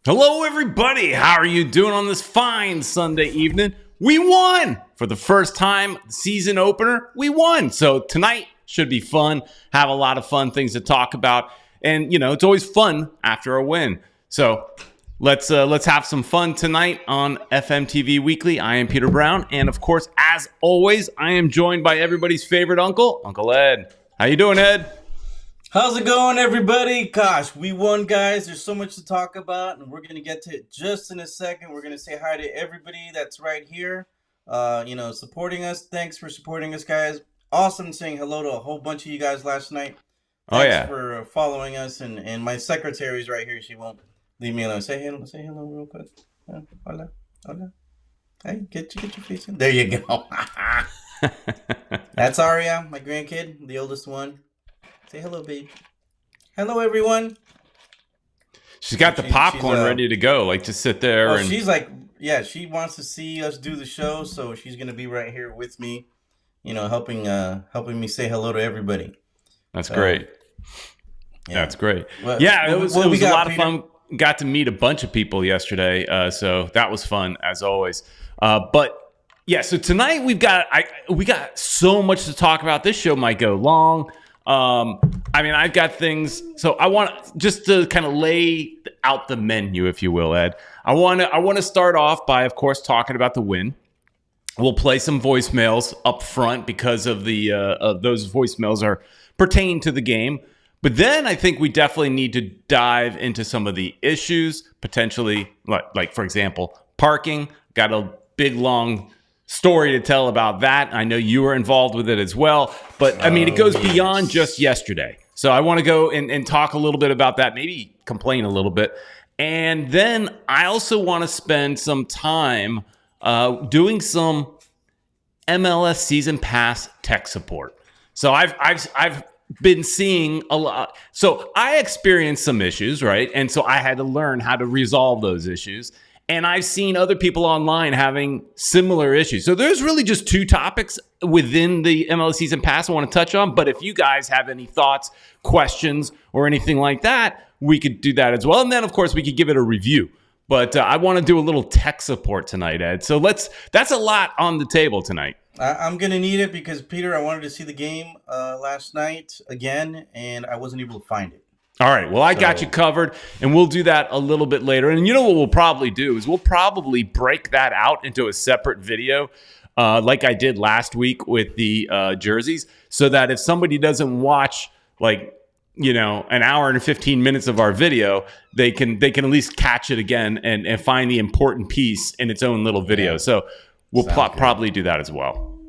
Hello, everybody. How are you doing on this fine Sunday evening? We won for the first time. Season opener. We won. So tonight should be fun. Have a lot of fun things to talk about, and it's always fun after a win. So let's have some fun tonight on FMTV Weekly. I am Peter Brown, and of course, as always, I am joined by everybody's favorite uncle, Uncle Ed. How you doing, Ed? How's it going, everybody? Gosh, we won, guys. There's so much to talk about, and we're going to get to it just in a second. We're going to say hi to everybody that's right here, supporting us. Thanks for supporting us, guys. Awesome saying hello to a whole bunch of you guys last night. Thanks for following us, and my secretary's right here. She won't leave me alone. Say hello real quick. Hola. Hey, get your face in. There you go. That's Aria, my grandkid, the oldest one. Say hello, babe. Hello, everyone. She's got the popcorn ready to go, like to sit there. Oh, she's like, yeah, she wants to see us do the show, so she's gonna be right here with me, helping me say hello to everybody. That's great. Yeah. That's great. It was a lot of fun. Got to meet a bunch of people yesterday, so that was fun as always. So tonight we got so much to talk about. This show might go long. I've got things. So I want just to kind of lay out the menu, if you will, Ed. I want to start off by, of course, talking about the win. We'll play some voicemails up front because of those voicemails pertain to the game. But then I think we definitely need to dive into some of the issues, potentially, like for example, parking. Got a big long story to tell about that. I know you were involved with it as well, but it goes beyond just yesterday. So I want to go and talk a little bit about that, maybe complain a little bit. And then I also want to spend some time doing some MLS Season Pass tech support. So I've been seeing a lot. So I experienced some issues, right? And so I had to learn how to resolve those issues. And I've seen other people online having similar issues. So there's really just two topics within the MLS Season Pass I want to touch on. But if you guys have any thoughts, questions, or anything like that, we could do that as well. And then, of course, we could give it a review. But I want to do a little tech support tonight, Ed. So that's a lot on the table tonight. I'm going to need it because, Peter, I wanted to see the game last night again, and I wasn't able to find it. All right. Well, I got you covered, and we'll do that a little bit later. And you know what we'll probably do is we'll probably break that out into a separate video like I did last week with the jerseys, so that if somebody doesn't watch an hour and 15 minutes of our video, they can at least catch it again and find the important piece in its own little video. Yeah. So we'll probably do that as well.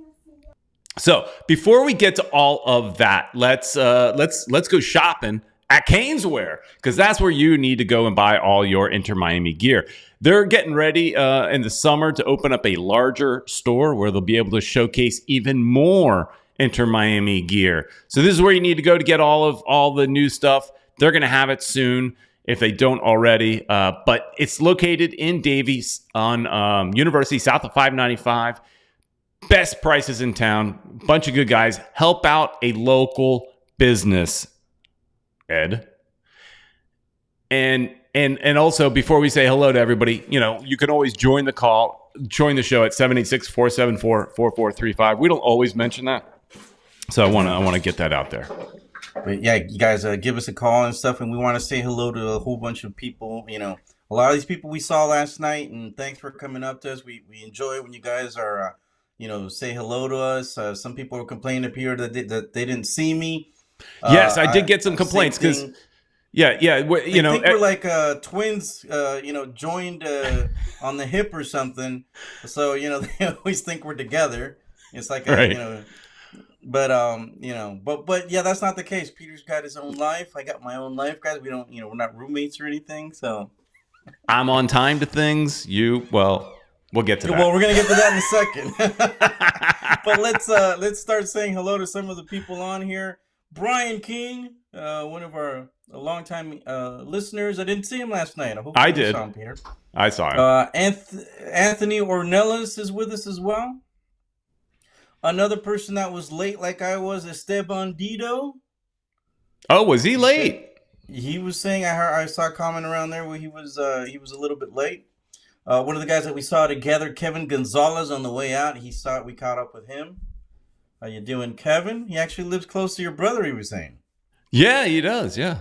So before we get to all of that, let's go shopping at Caneswear, because that's where you need to go and buy all your Inter Miami gear. They're getting ready in the summer to open up a larger store where they'll be able to showcase even more Inter Miami gear. So this is where you need to go to get all the new stuff. They're going to have it soon if they don't already. But it's located in Davies on University, south of 595. Best prices in town. Bunch of good guys. Help out a local business, Ed. And also, before we say hello to everybody, you can always join the show at 786-474-4435. We don't always mention that, so I want to get that out there. But yeah, you guys give us a call and stuff, and we want to say hello to a whole bunch of people. A lot of these people we saw last night, and thanks for coming up to us. We enjoy when you guys are say hello to us. Some people were complaining up here that they didn't see me. Yes, I did get some complaints because, I think we're like twins, joined on the hip or something. So they always think we're together. It's like right. But yeah, that's not the case. Peter's got his own life. I got my own life, guys. We don't, we're not roommates or anything. So I'm on time to things. We'll get to that. Well, we're gonna get to that in a second. But let's start saying hello to some of the people on here. Brian King, one of our longtime listeners. I didn't see him last night. I did. Saw him, Peter. I saw him. Anthony Ornelas is with us as well. Another person that was late like I was, Esteban Dido. Oh, was he late? he was saying I saw a comment around there where he was a little bit late. One of the guys that we saw together, Kevin Gonzalez, on the way out, we caught up with him. How you doing, Kevin? He actually lives close to your brother, he was saying. Yeah, he does. Yeah.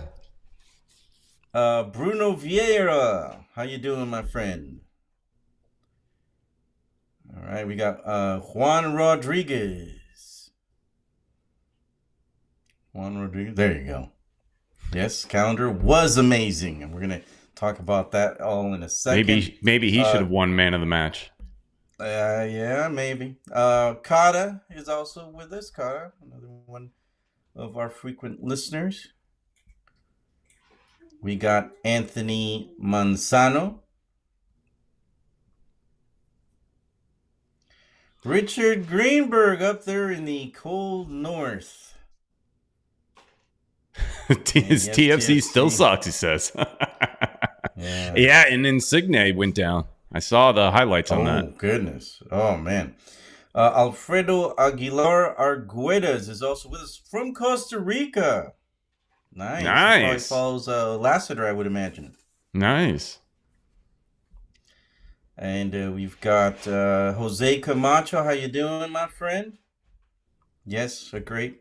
Bruno Vieira, how you doing, my friend? All right, we got Juan Rodriguez. There you go. Yes, calendar was amazing, and we're gonna talk about that all in a second. Maybe he should have won man of the match. Yeah, maybe. Kata is also with us. Kata, another one of our frequent listeners. We got Anthony Manzano. Richard Greenberg up there in the cold north. His TFC still sucks, he says. Yeah, and Insigne went down. I saw the highlights on that. Oh, goodness. Oh, man. Alfredo Aguilar Arguedas is also with us from Costa Rica. Nice. He probably follows Lassiter, I would imagine. Nice. And we've got Jose Camacho. How you doing, my friend? Yes, a great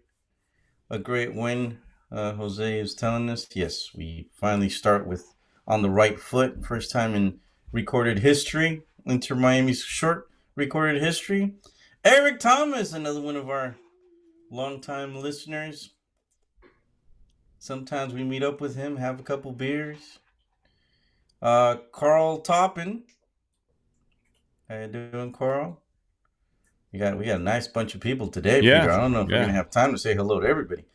win. Jose is telling us. Yes, we finally start with on the right foot. First time in recorded history. Inter Miami's short recorded history. Eric Thomas, another one of our longtime listeners. Sometimes we meet up with him, have a couple beers. Carl Toppin. How you doing, Carl? We got a nice bunch of people today, Peter. I don't know if we're gonna have time to say hello to everybody.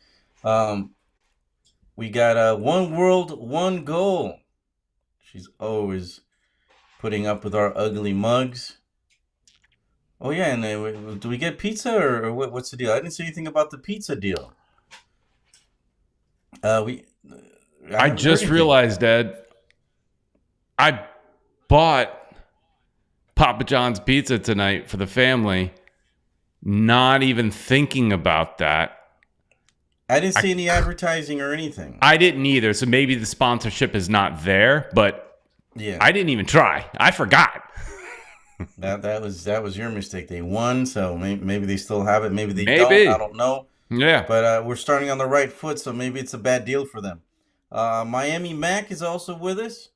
We got One World, One Goal. She's always putting up with our ugly mugs. Oh yeah, and do we get pizza or what's the deal? I didn't see anything about the pizza deal. I just realized, Ed, I bought Papa John's pizza tonight for the family, not even thinking about that. I didn't see any advertising or anything. I didn't either, so maybe the sponsorship is not there, but yeah, I didn't even try. I forgot. That was your mistake. They won, so maybe they still have it. Maybe they don't. I don't know. Yeah. But we're starting on the right foot, so maybe it's a bad deal for them. Miami Mac is also with us.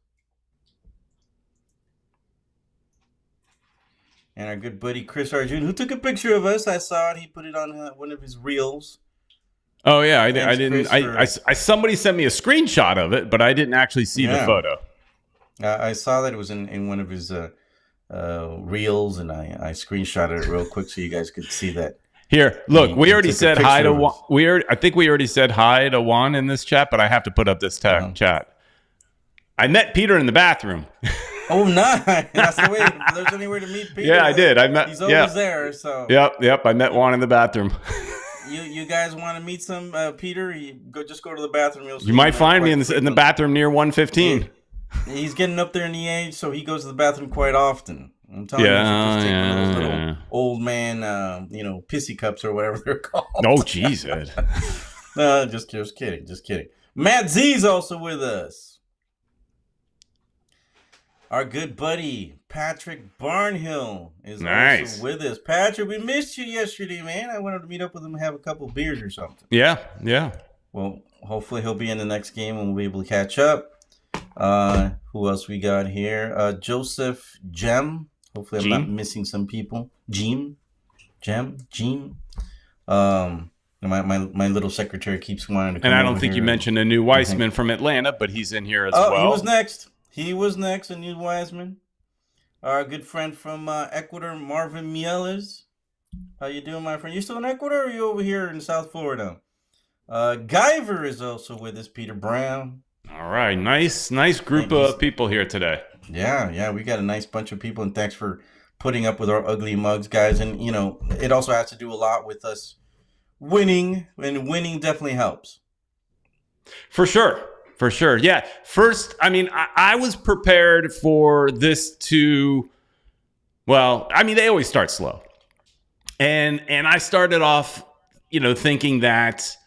And our good buddy Chris Arjun, who took a picture of us. I saw it. He put it on one of his reels. Oh, yeah. I didn't. Somebody sent me a screenshot of it, but I didn't actually see the photo. I saw that it was in one of his reels, and I screenshotted it real quick so you guys could see that. Here, look, we already said hi to Juan. I think we already said hi to Juan in this chat, but I have to put up this chat. I met Peter in the bathroom. Oh, nice. That's the way. If there's anywhere to meet Peter. Yeah, I did. He's always there. So. Yep. I met Juan in the bathroom. You guys want to meet some Peter? Just go to the bathroom. You might find me in the bathroom near 115. He's getting up there in the age, so he goes to the bathroom quite often. I'm telling you, just take one of those little old man, pissy cups or whatever they're called. Oh, jeez, Ed. No, just kidding. Matt Z's also with us. Our good buddy Patrick Barnhill is also with us. Patrick, we missed you yesterday, man. I wanted to meet up with him and have a couple beers or something. Yeah. Well, hopefully he'll be in the next game and we'll be able to catch up. Who else we got here? Joseph Jem. Hopefully I'm not missing some people. Jem. My little secretary keeps wanting to come and I don't think you mentioned a new Weissman from Atlanta, but he's in here as well. He was next, a new Wiseman. Our good friend from Ecuador, Marvin Mieles. How you doing, my friend? You still in Ecuador or are you over here in South Florida? Guyver is also with us, Peter Brown. All right, nice group of people here today. Yeah, we got a nice bunch of people, and thanks for putting up with our ugly mugs, guys. And, it also has to do a lot with us winning, and winning definitely helps. For sure. Yeah. First, I was prepared for this to, they always start slow. And I started off, thinking that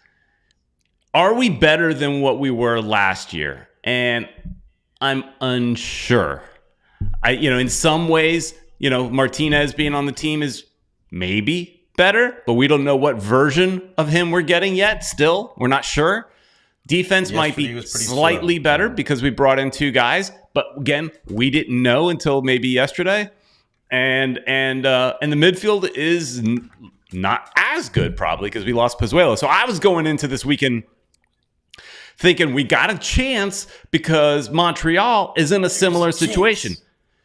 are we better than what we were last year? And I'm unsure. In some ways, Martinez being on the team is maybe better, but we don't know what version of him we're getting yet. Still, we're not sure. Defense might be slightly better because we brought in 2 guys, but again, we didn't know until maybe yesterday. And the midfield is not as good probably because we lost Pozuelo. So I was going into this weekend thinking we got a chance because Montreal is in a similar situation.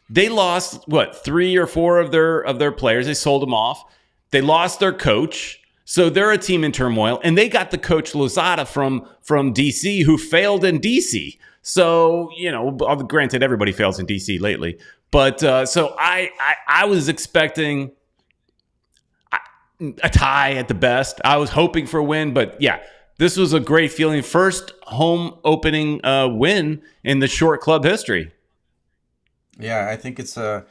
They lost 3 or 4 of their players. They sold them off. They lost their coach. So they're a team in turmoil, and they got the coach Lozada from DC, who failed in DC. So granted, everybody fails in DC lately, but so I was expecting a tie at the best. I was hoping for a win, but yeah, this was a great feeling. First home opening win in the short club history. Yeah, I think it's like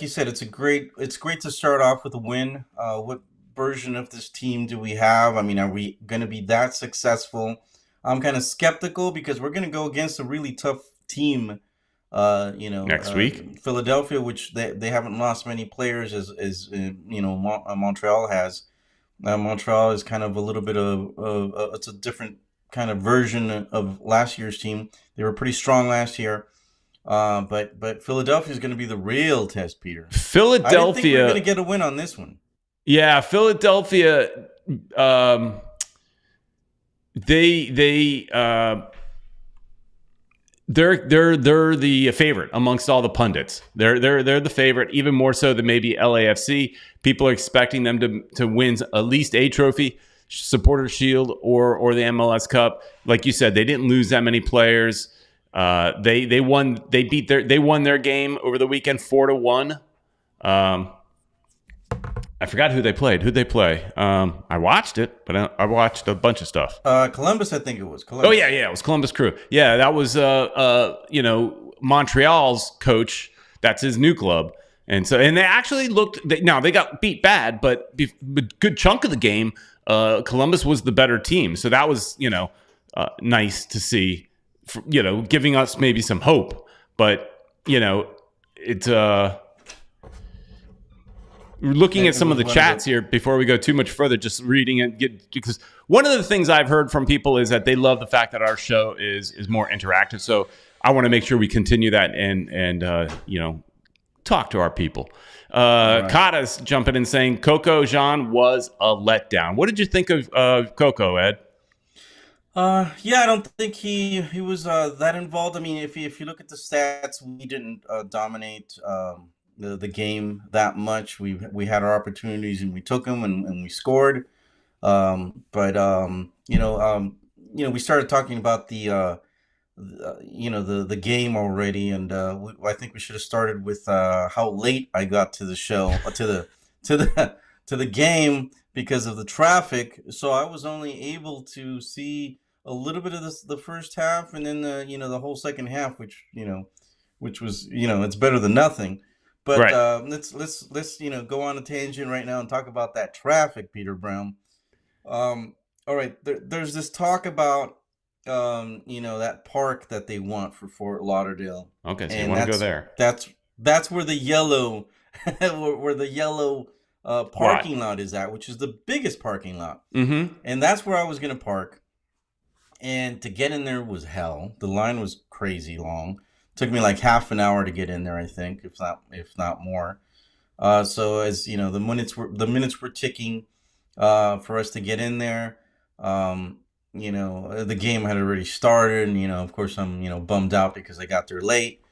you said, it's great to start off with a win. What version of this team do we have? I mean, are we going to be that successful? I'm kind of skeptical because we're going to go against a really tough team. Next week, Philadelphia, which they haven't lost many players as Montreal has. Montreal is kind of a little bit of it's a different kind of version of last year's team. They were pretty strong last year. But Philadelphia is going to be the real test, Peter. Philadelphia, I think we're going to get a win on this one. Yeah, Philadelphia. They're the favorite amongst all the pundits. They're the favorite, even more so than maybe LAFC. People are expecting them to win at least a trophy, Supporter Shield or the MLS Cup. Like you said, they didn't lose that many players. They won their game over the weekend 4-1. I forgot who they played. Who'd they play? I watched it, but I watched a bunch of stuff. Columbus, I think it was. Columbus. Oh yeah, it was Columbus Crew. Yeah, that was Montreal's coach. That's his new club, and they actually looked. Now they got beat bad, but a good chunk of the game, Columbus was the better team. So that was nice to see. Giving us maybe some hope, but it's looking at some of the chats here before we go too much further, just reading it, because one of the things I've heard from people is that they love the fact that our show is more interactive. So I want to make sure we continue that and talk to our people. Kata's jumping in saying Coco Jean was a letdown. What did you think of Coco, Ed? Yeah, I don't think he was that involved. I mean, if you look at the stats, we didn't dominate the game that much. We had our opportunities and we took them and we scored. But we started talking about the game already, and I think we should have started with how late I got to the show to the game because of the traffic. So I was only able to see a little bit of the first half, and then the whole second half, which was it's better than nothing. But right. Let's go on a tangent right now and talk about that traffic, Peter Brown. All right, there's this talk about that park that they want for Fort Lauderdale. Okay, so you want to go there? That's where the yellow parking lot is at, which is the biggest parking lot. Mm-hmm. And that's where I was going to park. And to get in there was hell. The line was crazy long. Took me like half an hour to get in there, I think, if not more. So as the minutes were ticking for us to get in there. The game had already started, and of course I'm bummed out because I got there late.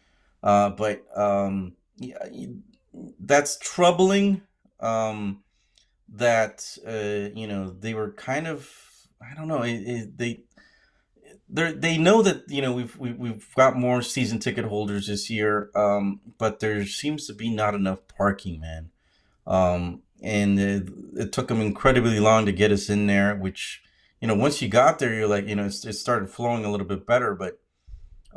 But that's troubling. That they were kind of, I don't know, they know that we've got more season ticket holders this year, but there seems to be not enough parking, man. And it took them incredibly long to get us in there, which once you got there, you're like, it started flowing a little bit better. But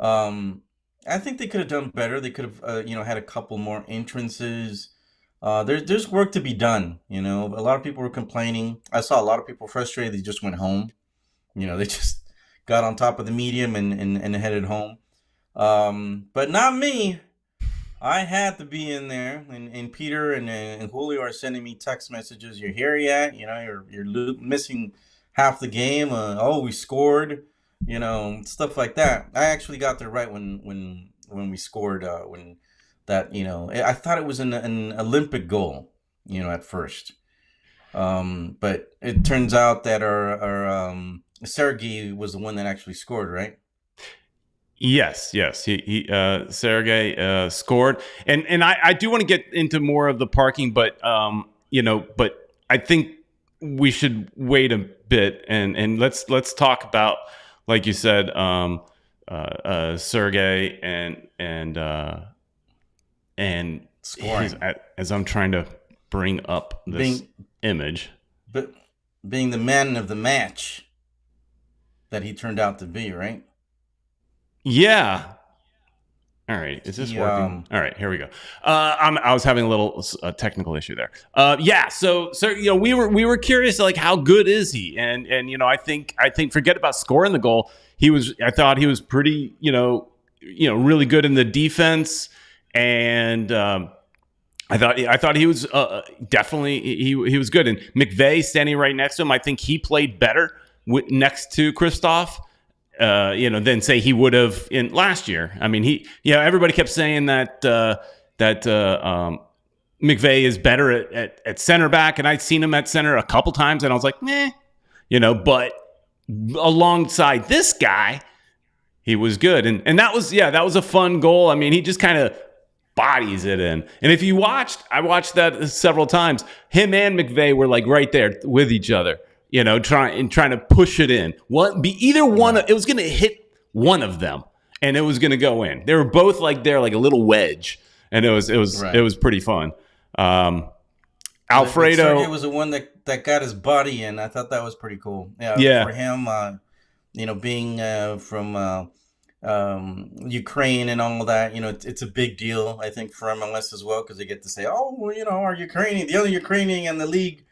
I think they could have done better. They could have had a couple more entrances. There's work to be done. A lot of people were complaining. I saw a lot of people frustrated. They just went home. They just got on top of the medium and headed home. But not me. I had to be in there, and Peter and Julio are sending me text messages. You're here yet? You're missing half the game. Oh, we scored. Stuff like that. I actually got there right when we scored. When that I thought it was an Olympic goal. At first, but it turns out that our Sergey was the one that actually scored, right? Yes. He Sergey scored, and I do want to get into more of the parking, but but I think we should wait a bit and let's talk about, like you said, Sergey and Scoring. as I'm trying to bring up this image, but being the man of the match that he turned out to be, right? Yeah. All right. Is this working? All right. Here we go. I was having a little technical issue there. Yeah. So we were curious, like, how good is he? And I think forget about scoring the goal. I thought he was pretty really good in the defense, and I thought he was definitely he was good. And McVay standing right next to him, I think he played better next to Kristoff. Than say he would have in last year. I mean, everybody kept saying that McVay is better at center back, and I'd seen him at center a couple times, and I was like, meh, but alongside this guy, he was good, and that was a fun goal. I mean, he just kind of bodies it in, and if you I watched that several times. Him and McVay were like right there with each other. Trying to push it in. Either one. It was going to hit one of them, and it was going to go in. They were both like there, like a little wedge, and it was pretty fun. Alfredo Sergey was the one that got his body in. I thought that was pretty cool. Yeah. For him, being from Ukraine and all of that, it's a big deal. I think for MLS as well, because they get to say, oh, well, our Ukrainian, the other Ukrainian in the league,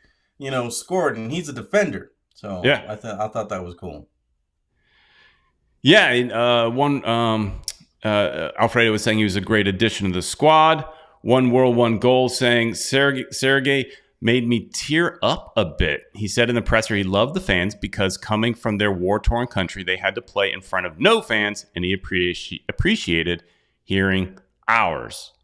scored, and he's a defender. So yeah, I thought that was cool. Yeah, Alfredo was saying he was a great addition to the squad. One world, one goal, saying Sergey made me tear up a bit. He said in the presser he loved the fans because coming from their war-torn country, they had to play in front of no fans, and he appreciated hearing ours.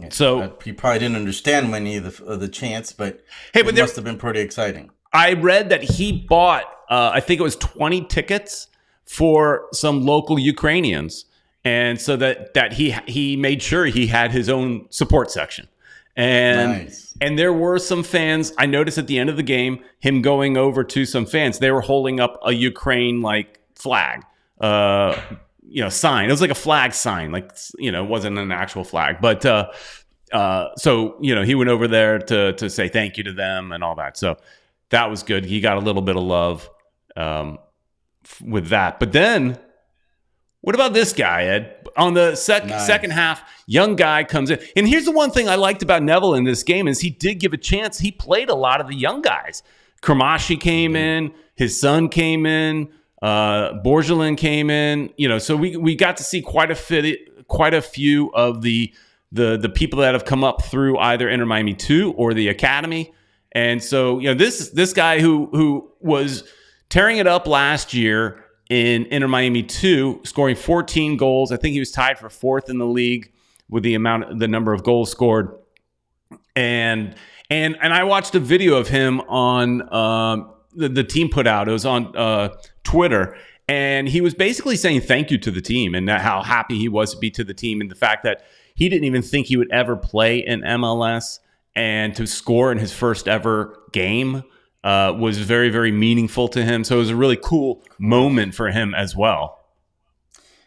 So he probably didn't understand many of the chants, but it must have been pretty exciting. I read that he bought, I think it was 20 tickets for some local Ukrainians, and so that he made sure he had his own support section. And nice. And there were some fans. I noticed at the end of the game, him going over to some fans. They were holding up a Ukraine flag. Sign. It was like a flag sign, it wasn't an actual flag, but so he went over there to say thank you to them and all that. So that was good. He got a little bit of love with that. But then, what about this guy, Ed? On the second half, young guy comes in, and here's the one thing I liked about Neville in this game is he did give a chance. He played a lot of the young guys. Kramashi came in, his son came in. Borgelin came in, so we got to see quite a few of the people that have come up through either Inter Miami 2 or the academy. And so, this guy who was tearing it up last year in Inter Miami 2, scoring 14 goals. I think he was tied for fourth in the league with the number of goals scored. And I watched a video of him on the team put out. It was on Twitter, and he was basically saying thank you to the team and how happy he was to be to the team, and the fact that he didn't even think he would ever play in MLS, and to score in his first ever game was very, very meaningful to him. So it was a really cool moment for him as well.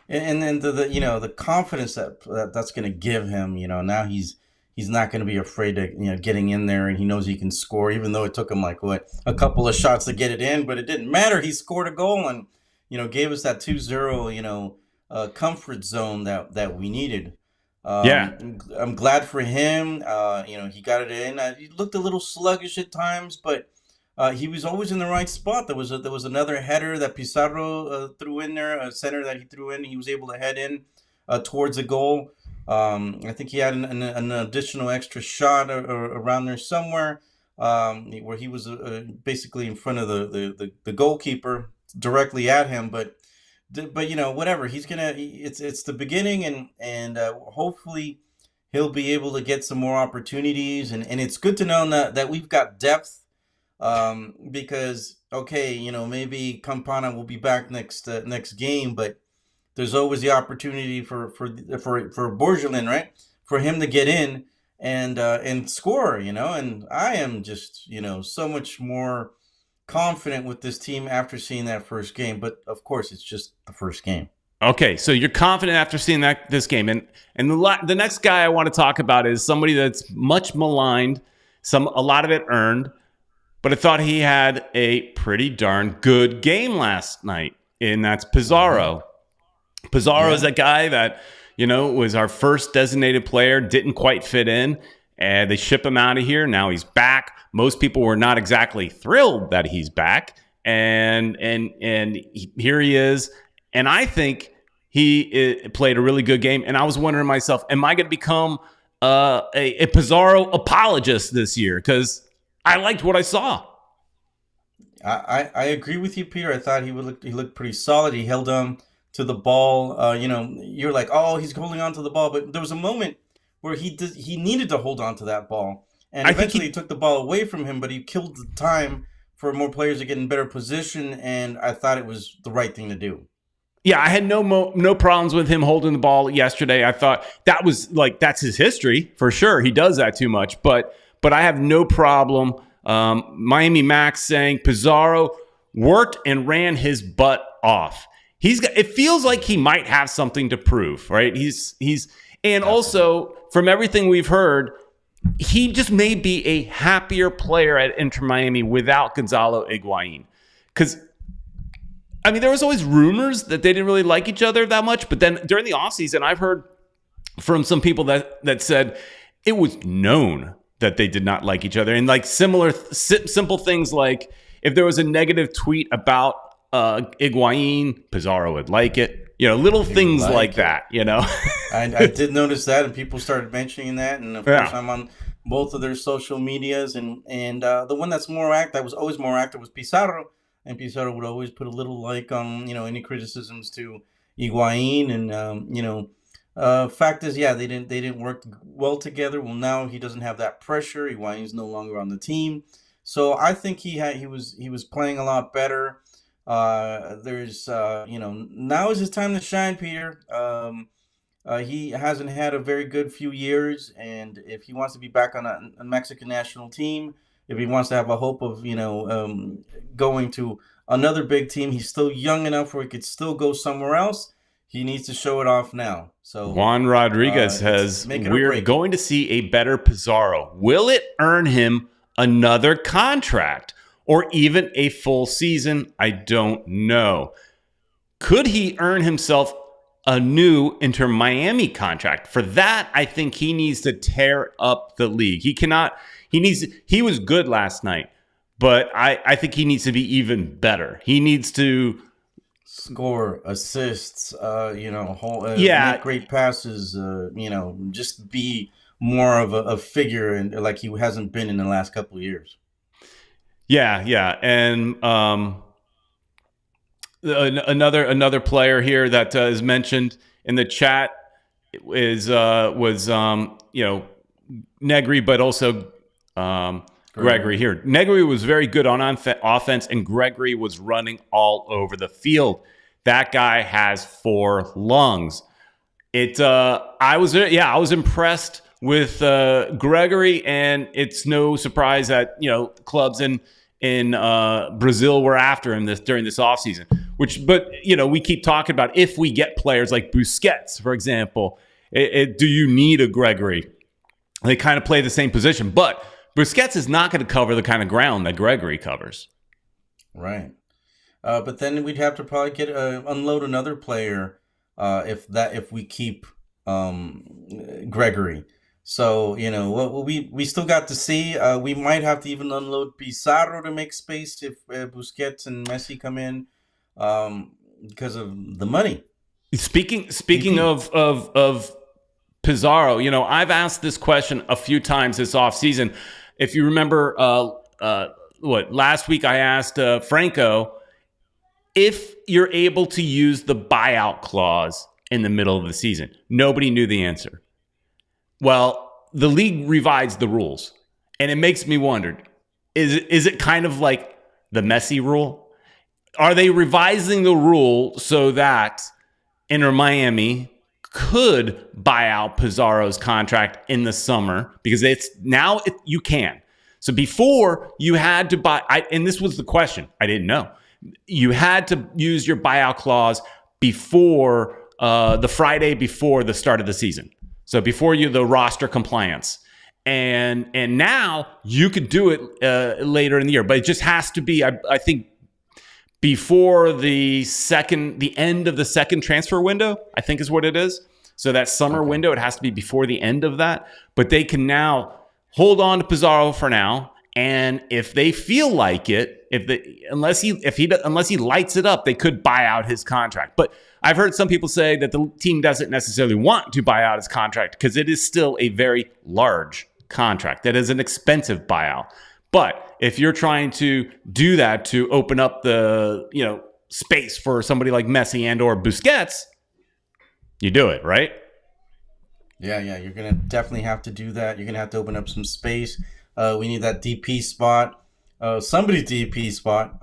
And then the confidence that's going to give him, now he's not going to be afraid of getting in there, and he knows he can score, even though it took him a couple of shots to get it in, but it didn't matter. He scored a goal and gave us that 2-0 comfort zone that we needed. I'm glad for him. He got it in. He looked a little sluggish at times, but he was always in the right spot. There was another header that Pizarro threw in there, a center that he threw in. He was able to head in towards the goal. I think he had an additional extra shot around there somewhere, where he was basically in front of the goalkeeper directly at him. But whatever. He's gonna. It's the beginning, and hopefully he'll be able to get some more opportunities. And it's good to know that we've got depth. Because okay, maybe Campana will be back next game, but there's always the opportunity for Borgelin, right? For him to get in and score, And I am just so much more confident with this team after seeing that first game. But of course, it's just the first game. Okay, so you're confident after seeing this game, and the next guy I want to talk about is somebody that's much maligned, a lot of it earned. But I thought he had a pretty darn good game last night, and that's Pizarro. Pizarro is a guy that, was our first designated player, didn't quite fit in, and they ship him out of here. Now he's back. Most people were not exactly thrilled that he's back, and here he is. And I think he played a really good game. And I was wondering to myself, am I going to become a Pizarro apologist this year? Because I liked what I saw. I agree with you, Peter. I thought he looked pretty solid. He held on to the ball. You're like, oh, he's holding on to the ball, but there was a moment where he needed to hold on to that ball, and eventually he took the ball away from him. But he killed the time for more players to get in better position, and I thought it was the right thing to do. Yeah, I had no problems with him holding the ball yesterday. I thought that's his history for sure. He does that too much, but I have no problem. Miami Max saying Pizarro worked and ran his butt off. It feels like he might have something to prove, right? And also from everything we've heard, he just may be a happier player at Inter Miami without Gonzalo Higuain. Because there was always rumors that they didn't really like each other that much, but then during the offseason, I've heard from some people that said it was known that they did not like each other. And like simple things like if there was a negative tweet about Higuain, Pizarro would like it. Little things like that, I did notice that, and people started mentioning that. And of course, I'm on both of their social medias. And the one that was always more active was Pizarro. And Pizarro would always put a little like on, any criticisms to Higuain. And, fact is, they didn't work well together. Well, now he doesn't have that pressure. Higuain's no longer on the team. So I think he was playing a lot better. There's, now is his time to shine, Peter. He hasn't had a very good few years. And if he wants to be back on a Mexican national team, if he wants to have a hope of, going to another big team, he's still young enough where he could still go somewhere else. He needs to show it off now. So Juan Rodriguez says, we're going to see a better Pizarro. Will it earn him another contract or even a full season? I don't know. Could he earn himself a new Inter Miami contract? For that, I think he needs to tear up the league. He was good last night, but I think he needs to be even better. He needs to score, assists, make great passes, just be more of a figure and like he hasn't been in the last couple of years. Yeah. And another player here that is mentioned in the chat was Negri, but also Gregory here. Negri was very good on offense, and Gregory was running all over the field. That guy has 4 lungs. I was impressed with Gregory, and it's no surprise that clubs in Brazil were after him during this offseason. But we keep talking about if we get players like Busquets, for example, do you need a Gregory? They kind of play the same position, but Busquets is not going to cover the kind of ground that Gregory covers. Right. But then we'd have to probably unload another player if we keep Gregory. So, what we still got to see. We might have to even unload Pizarro to make space if Busquets and Messi come in, because of the money. Speaking DP. of Pizarro, I've asked this question a few times this offseason. If you remember, last week I asked Franco if you're able to use the buyout clause in the middle of the season. Nobody knew the answer. Well, the league revised the rules, and it makes me wonder: is it kind of like the Messi rule? Are they revising the rule so that Inter Miami could buy out Pizarro's contract in the summer? Because you can. So before you had to buy, and this was the question, I didn't know. You had to use your buyout clause before the Friday before the start of the season. So before the roster compliance. And now you could do it later in the year, but it just has to be, I think, before the end of the second transfer window, I think is what it is. So that summer window, it has to be before the end of that. But they can now hold on to Pizarro for now, and if they feel like it, unless he lights it up, they could buy out his contract. But I've heard some people say that the team doesn't necessarily want to buy out his contract because it is still a very large contract. That is an expensive buyout. But if you're trying to do that to open up the space for somebody like Messi and or Busquets, you do it, right? Yeah, you're gonna definitely have to do that. You're gonna have to open up some space. We need that DP spot, somebody's DP spot.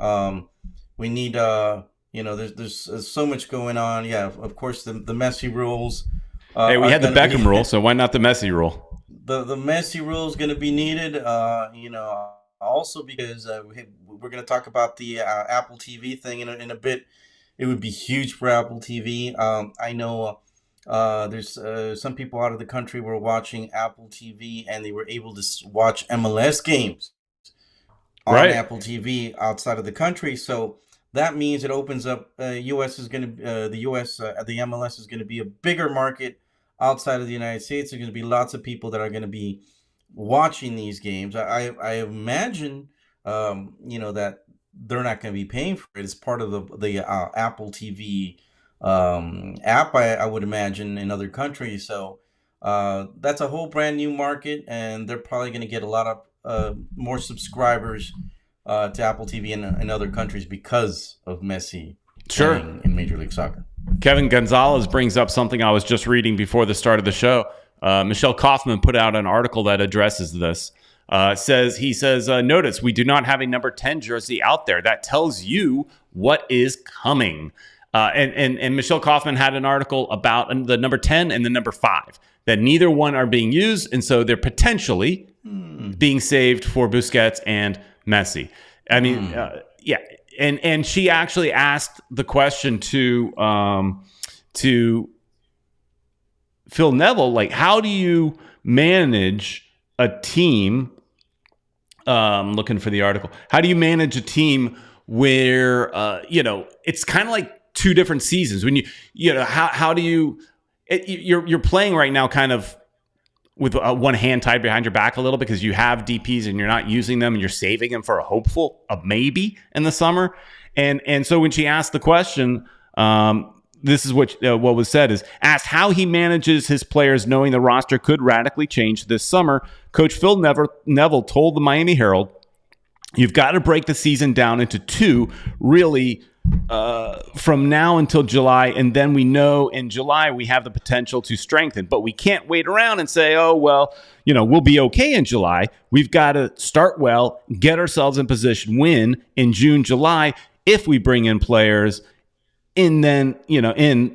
We need, there's so much going on. Yeah, of course the Messi rules. Hey, we had the Beckham rule, so why not the Messi rule? The Messi rule is going to be needed. Also because we're going to talk about the Apple TV thing in a bit. It would be huge for Apple TV. I know there's some people out of the country were watching Apple TV and they were able to watch MLS games on Apple TV outside of the country. So that means it opens up. U.S. is going to the MLS is going to be a bigger market outside of the United States. There's going to be lots of people that are going to be watching these games. I imagine, that they're not going to be paying for it. It's part of the Apple TV app, I would imagine, in other countries. So that's a whole brand new market, and they're probably going to get a lot of more subscribers to Apple TV in other countries because of Messi playing in Major League Soccer. Kevin Gonzalez brings up something I was just reading before the start of the show. Michelle Kaufman put out an article that addresses this. He says, notice we do not have a number 10 jersey out there. That tells you what is coming. And Michelle Kaufman had an article about the number 10 and the number 5, that neither one are being used. And so they're potentially being saved for Busquets and Messi. I mean, yeah. And she actually asked the question to Phil Neville, like, how do you manage a team? Looking for the article. How do you manage a team where it's kind of like two different seasons? When how do you? You're playing right now, kind of with one hand tied behind your back a little, because you have DPs and you're not using them, and you're saving them for a maybe in the summer. And so when she asked the question, this is what was said, is asked how he manages his players knowing the roster could radically change this summer. Coach Phil Neville told the Miami Herald, you've got to break the season down into two, really, from now until July. And then we know in July we have the potential to strengthen. But we can't wait around and say, oh, well, we'll be okay in July. We've got to start well, get ourselves in position, win in June, July, if we bring in players. And then,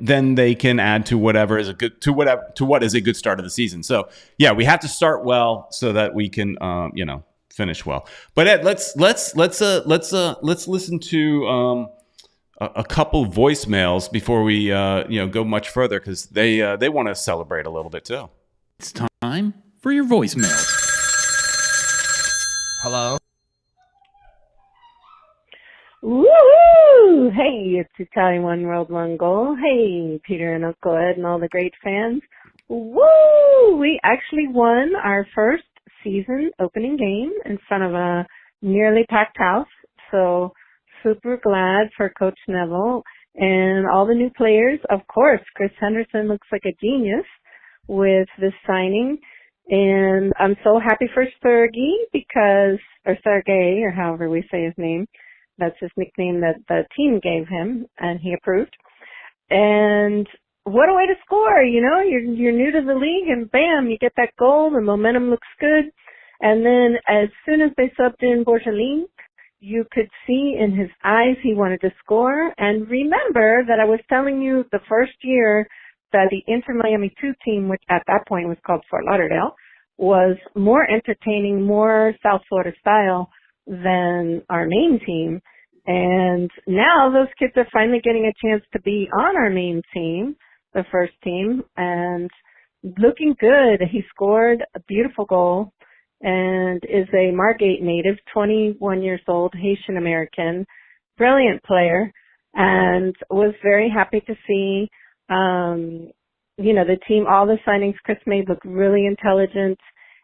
then they can add to whatever is what is a good start of the season. So yeah, we have to start well so that we can, finish well. But Ed, let's listen to a couple voicemails before we go much further, because they want to celebrate a little bit too. It's time for your voicemail. Hello. Woohoo! Hey, it's Italian One World One Goal. Hey, Peter and Uncle Ed and all the great fans. Woo! We actually won our first season opening game in front of a nearly packed house. So super glad for Coach Neville and all the new players. Of course, Chris Henderson looks like a genius with this signing. And I'm so happy for Sergey or Sergey, or however we say his name. That's his nickname that the team gave him, and he approved. And what a way to score, you're new to the league, and bam, you get that goal, the momentum looks good. And then as soon as they subbed in Borgelin, you could see in his eyes he wanted to score. And remember that I was telling you the first year that the Inter Miami 2 team, which at that point was called Fort Lauderdale, was more entertaining, more South Florida style than our main team. And now those kids are finally getting a chance to be on our main team, the first team, and looking good. He scored a beautiful goal and is a Margate native, 21 years old, Haitian American, brilliant player, and was very happy to see, the team, all the signings Chris made look really intelligent.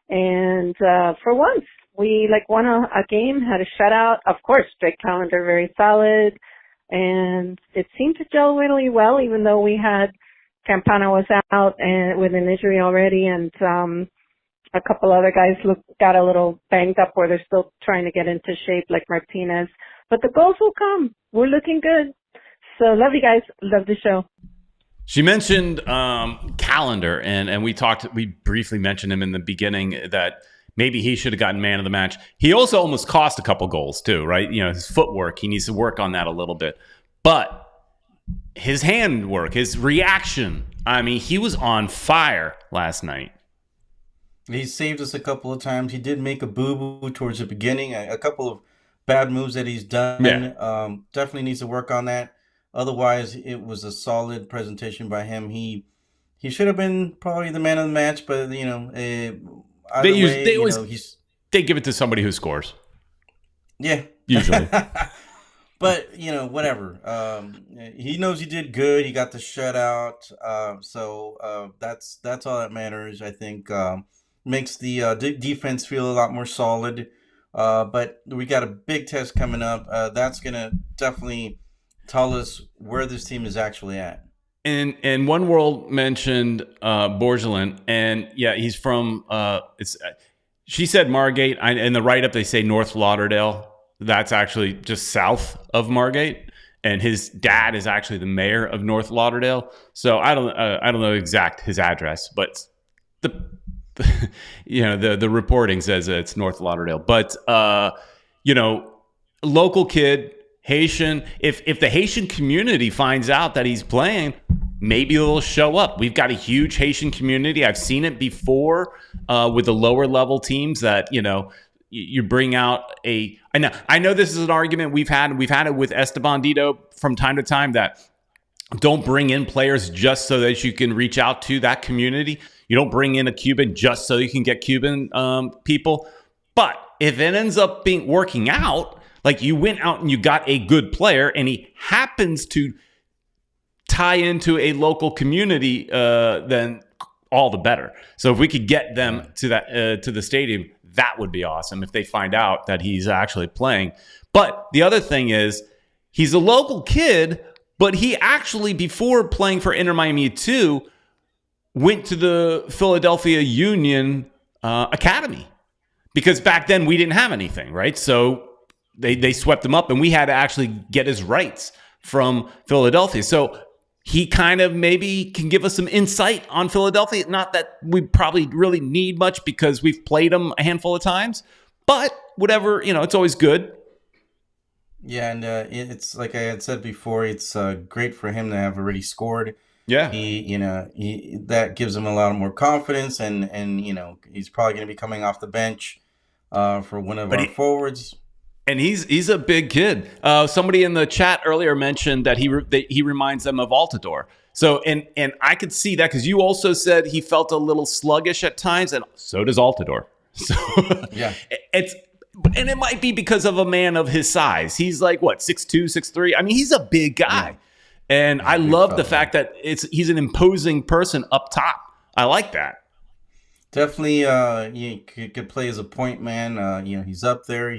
And for once, we won a game, had a shutout. Of course, Drake Callender very solid, and it seemed to gel really well, even though we had Campana was out and with an injury already, and a couple other guys got a little banged up where they're still trying to get into shape, like Martinez. But the goals will come. We're looking good. So love you guys. Love the show. She mentioned Callender, and we briefly mentioned him in the beginning that maybe he should have gotten man of the match. He also almost cost a couple goals too, right? His footwork, he needs to work on that a little bit. But his handwork, his reaction, he was on fire last night. He saved us a couple of times. He did make a boo-boo towards the beginning, a couple of bad moves that he's done. Yeah. Definitely needs to work on that. Otherwise, it was a solid presentation by him. He should have been probably the man of the match, but they give it to somebody who scores. Yeah, usually. But whatever. He knows he did good. He got the shutout. So that's all that matters. I think makes the defense feel a lot more solid. But we got a big test coming up. That's gonna definitely tell us where this team is actually at. And One World mentioned Borgelin, and yeah, he's from she said Margate. In the write-up they say North Lauderdale. That's actually just south of Margate, and his dad is actually the mayor of North Lauderdale. So I don't know exact his address, but the reporting says it's North Lauderdale. But local kid, Haitian. If the Haitian community finds out that he's playing, maybe they'll show up. We've got a huge Haitian community. I've seen it before with the lower level teams that you bring out I know this is an argument we've had it with Esteban Dito from time to time, that don't bring in players just so that you can reach out to that community. You don't bring in a Cuban just so you can get Cuban people. But if it ends up working out, like you went out and you got a good player and he happens to tie into a local community, then all the better. So if we could get them to the stadium, that would be awesome if they find out that he's actually playing. But the other thing is, he's a local kid, but he actually, before playing for Inter Miami 2, went to the Philadelphia Union Academy. Because back then we didn't have anything, right? So they swept him up, and we had to actually get his rights from Philadelphia. So he kind of maybe can give us some insight on Philadelphia. Not that we probably really need much because we've played them a handful of times, but whatever, it's always good. Yeah, and it's like I had said before, it's great for him to have already scored. Yeah, he that gives him a lot more confidence, and he's probably going to be coming off the bench for one of our forwards. And he's a big kid. Somebody in the chat earlier mentioned that he reminds them of Altidore. So and I could see that, because you also said he felt a little sluggish at times, and so does Altidore. So yeah, and it might be because of a man of his size. He's like 6'2", 6'3". He's a big guy, and I love the fact that he's an imposing person up top. I like that. Definitely, he could play as a point man. He's up there.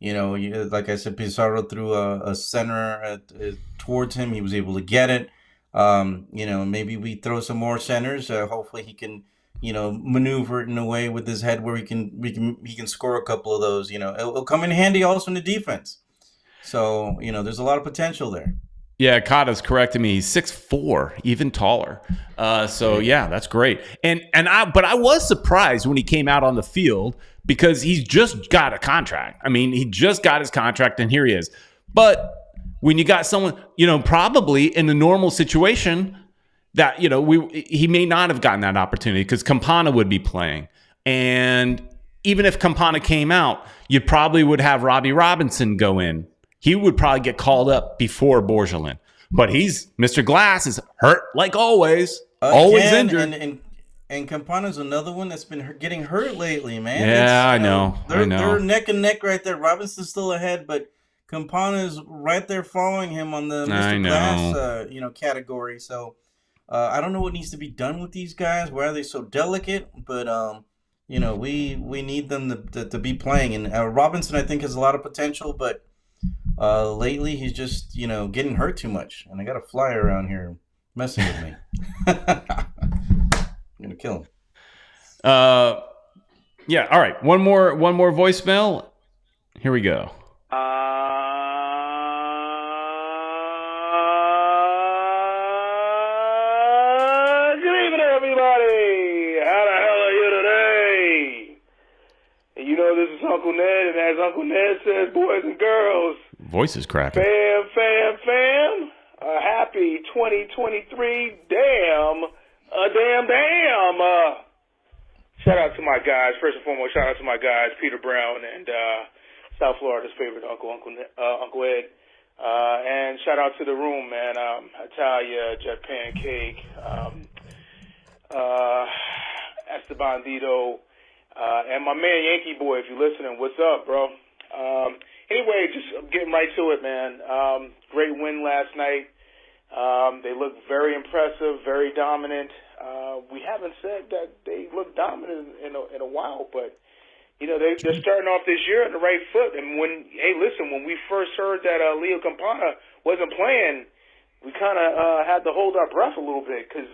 Like I said, Pizarro threw a center towards him. He was able to get it. Maybe we throw some more centers. Hopefully, he can, maneuver it in a way with his head where he can score a couple of those. It'll come in handy also in the defense. So, there's a lot of potential there. Yeah, Kata's correcting me. He's 6'4", even taller. So yeah, that's great. But I was surprised when he came out on the field because he's just got a contract. I mean, he just got his contract, and here he is. But when you got someone, probably in the normal situation that he may not have gotten that opportunity because Campana would be playing, and even if Campana came out, you probably would have Robbie Robinson go in. He would probably get called up before Borgelin. But Mr. Glass is hurt like always. Always injured. And Campana's another one that's been getting hurt lately, man. Yeah, I know. They're neck and neck right there. Robinson's still ahead, but Campana's right there following him on the Mr. Glass category. So I don't know what needs to be done with these guys. Why are they so delicate? But we need them to be playing. And Robinson, I think, has a lot of potential, but lately he's just getting hurt too much, and I got a fly around here messing with me. I'm gonna kill him. Yeah, all right, one more voicemail. Here we go. Good evening, everybody. How the hell are you today? And this is Uncle Ned, and as Uncle Ned says, boys and girls, voice is cracking. Fam. Happy 2023. Damn. Shout out to my guys. First and foremost, shout out to my guys, Peter Brown and South Florida's favorite Uncle Ed. And shout out to the room, man. Italia, Jet Pancake, Esteban Dito, and my man Yankee Boy, if you're listening, what's up, bro? Anyway, just getting right to it, man. Great win last night. They look very impressive, very dominant. We haven't said that they look dominant in a while, but they're starting off this year on the right foot. And when we first heard that Leo Campana wasn't playing, we kind of had to hold our breath a little bit because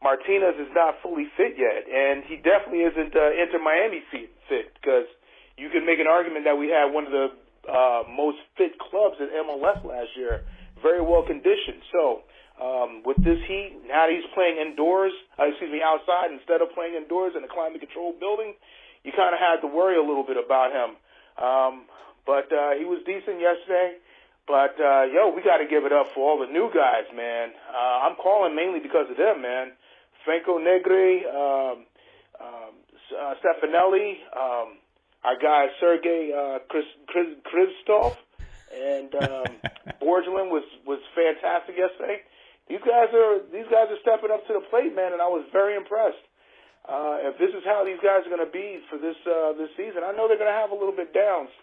Martinez is not fully fit yet, and he definitely isn't Inter Miami fit because you could make an argument that we had one of the most fit clubs in MLS last year, very well conditioned. So with this heat, now he's playing outside instead of playing indoors in a climate-controlled building, you kind of had to worry a little bit about him. But he was decent yesterday. But, we got to give it up for all the new guys, man. I'm calling mainly because of them, man. Franco Negri, Stefanelli, our guy Sergei Krzysztof, and Borgelin was fantastic yesterday. These guys are stepping up to the plate, man, and I was very impressed. If this is how these guys are going to be for this season, I know they're going to have a little bit downs.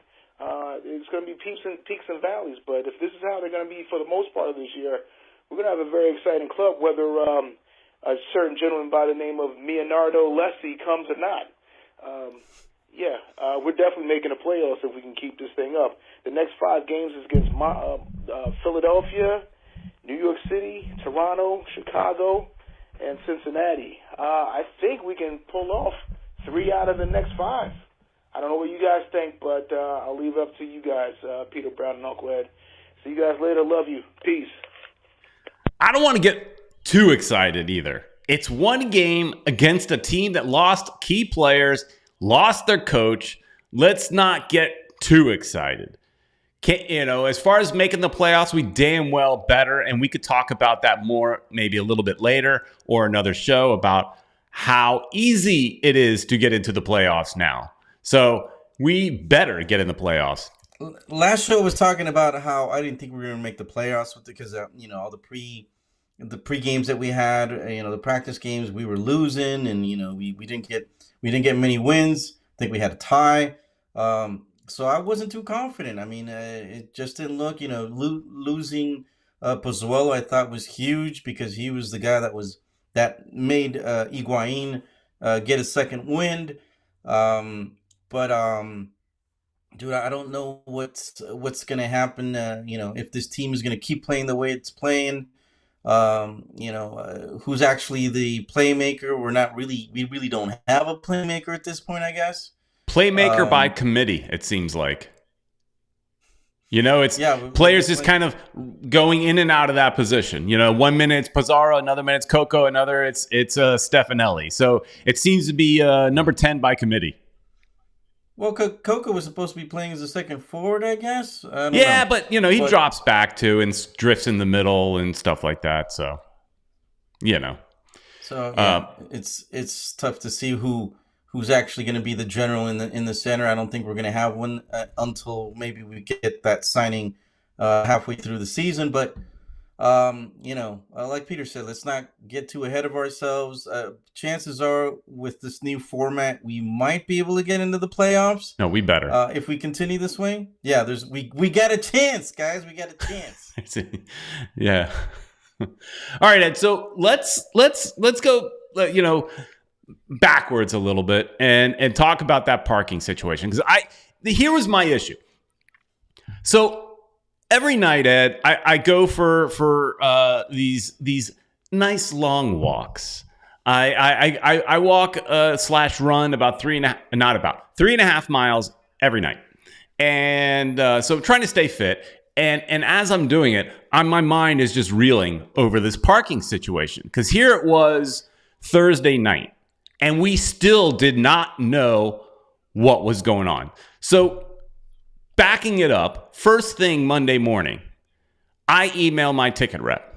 It's going to be peaks and valleys, but if this is how they're going to be for the most part of this year, we're going to have a very exciting club, whether a certain gentleman by the name of Leonardo Lessi comes or not. We're definitely making the playoffs if we can keep this thing up. The next 5 games is against Philadelphia, New York City, Toronto, Chicago, and Cincinnati. I think we can pull off 3 out of the next 5. I don't know what you guys think, but I'll leave it up to you guys, Peter Brown and Uncle Ed. See you guys later. Love you. Peace. I don't want to get too excited either. It's one game against a team that lost key players, lost their coach. Let's not get too excited. As far as making the playoffs, we damn well better, and we could talk about that more maybe a little bit later or another show about how easy it is to get into the playoffs now. So we better get in the playoffs. Last show was talking about how I didn't think we were going to make the playoffs with it because all the pre games that we had, the practice games we were losing, and we didn't get many wins. I think we had a tie. So I wasn't too confident. I mean, it just didn't look, losing Pozuelo I thought was huge because he was the guy that was that made Higuain get a second wind. But dude, I don't know what's gonna happen. If this team is gonna keep playing the way it's playing. Who's actually the playmaker? We really don't have a playmaker at this point, I guess. Playmaker by committee, it seems like. It's players just kind of going in and out of that position. 1 minute it's Pizarro, another minute it's Coco, another it's Stefanelli. So it seems to be number 10 by committee. Well, Coco was supposed to be playing as a second forward, I guess. I don't know. But he drops back too and drifts in the middle and stuff like that. So, So it's tough to see who's actually going to be the general in the center. I don't think we're going to have one until maybe we get that signing halfway through the season. But like Peter said, let's not get too ahead of ourselves. Chances are, with this new format, we might be able to get into the playoffs. No, we better. If we continue this way. Yeah, we got a chance, guys. We got a chance. Yeah. All right, Ed. So let's go. Backwards a little bit and talk about that parking situation, because here was my issue. So every night, Ed, I go for these nice long walks. I walk / run about 3.5 miles every night, and so I'm trying to stay fit. And as I'm doing it, my mind is just reeling over this parking situation, because here it was Thursday night, and we still did not know what was going on. So backing it up, first thing Monday morning, I email my ticket rep.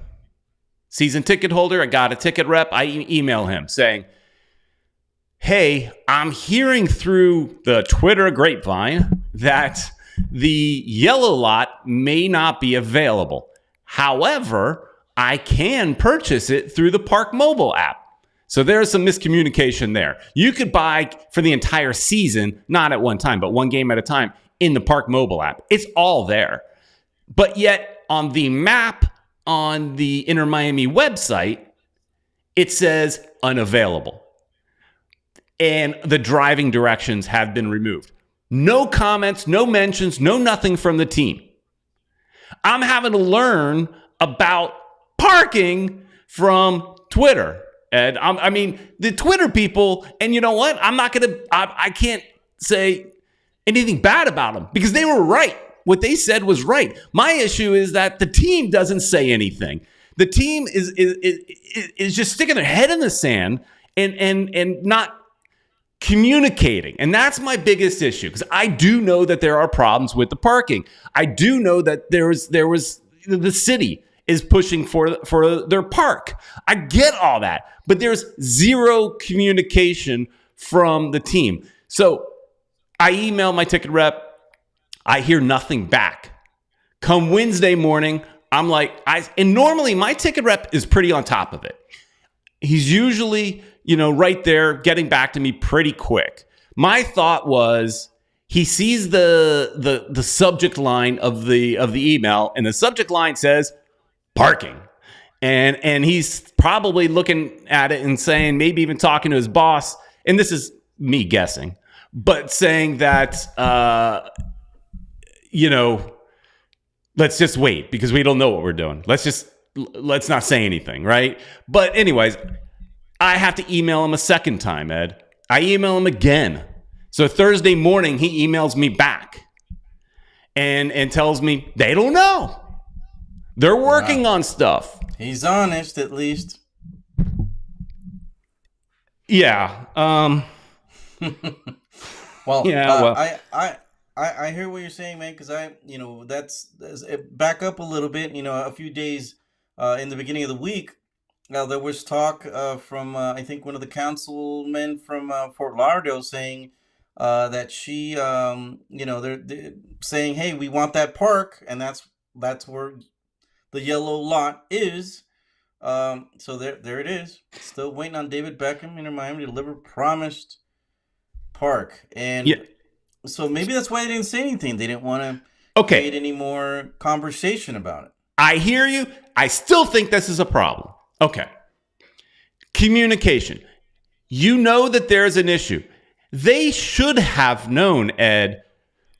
Season ticket holder, I got a ticket rep. I email him saying, hey, I'm hearing through the Twitter grapevine that the yellow lot may not be available. However, I can purchase it through the Park mobile app. So there's some miscommunication there. You could buy for the entire season, not at one time, but one game at a time in the Park mobile app. It's all there. But yet on the map on the Inter Miami website, it says unavailable. And the driving directions have been removed. No comments, no mentions, no nothing from the team. I'm having to learn about parking from Twitter. And the Twitter people, and you know what? I can't say anything bad about them, because they were right. What they said was right. My issue is that the team doesn't say anything. The team is just sticking their head in the sand and not communicating. And that's my biggest issue, because I do know that there are problems with the parking. I do know that there was the city is pushing for their park. I get all that, but there's zero communication from the team. So I email my ticket rep. I hear nothing back. Come Wednesday morning, I'm like, and normally my ticket rep is pretty on top of it. He's usually, right there, getting back to me pretty quick. My thought was, he sees the subject line of the email, and the subject line says parking. And he's probably looking at it and saying, maybe even talking to his boss, and this is me guessing, but saying that, let's just wait, because we don't know what we're doing. Let's not say anything, right? But anyways, I have to email him a second time, Ed. I email him again. So Thursday morning, he emails me back and tells me they don't know. They're working on stuff. He's honest, at least. Yeah. I hear what you're saying, man, because that's back up a little bit. A few days in the beginning of the week, there was talk from I think one of the councilmen from Fort Lauderdale saying that she, they're saying, hey, we want that park, and that's where the yellow lot is. So there it is. Still waiting on David Beckham in Miami to deliver promised park, and. Yeah. So maybe that's why they didn't say anything. They didn't want to create any more conversation about it. I hear you. I still think this is a problem. Okay. Communication. You know that there's an issue. They should have known, Ed,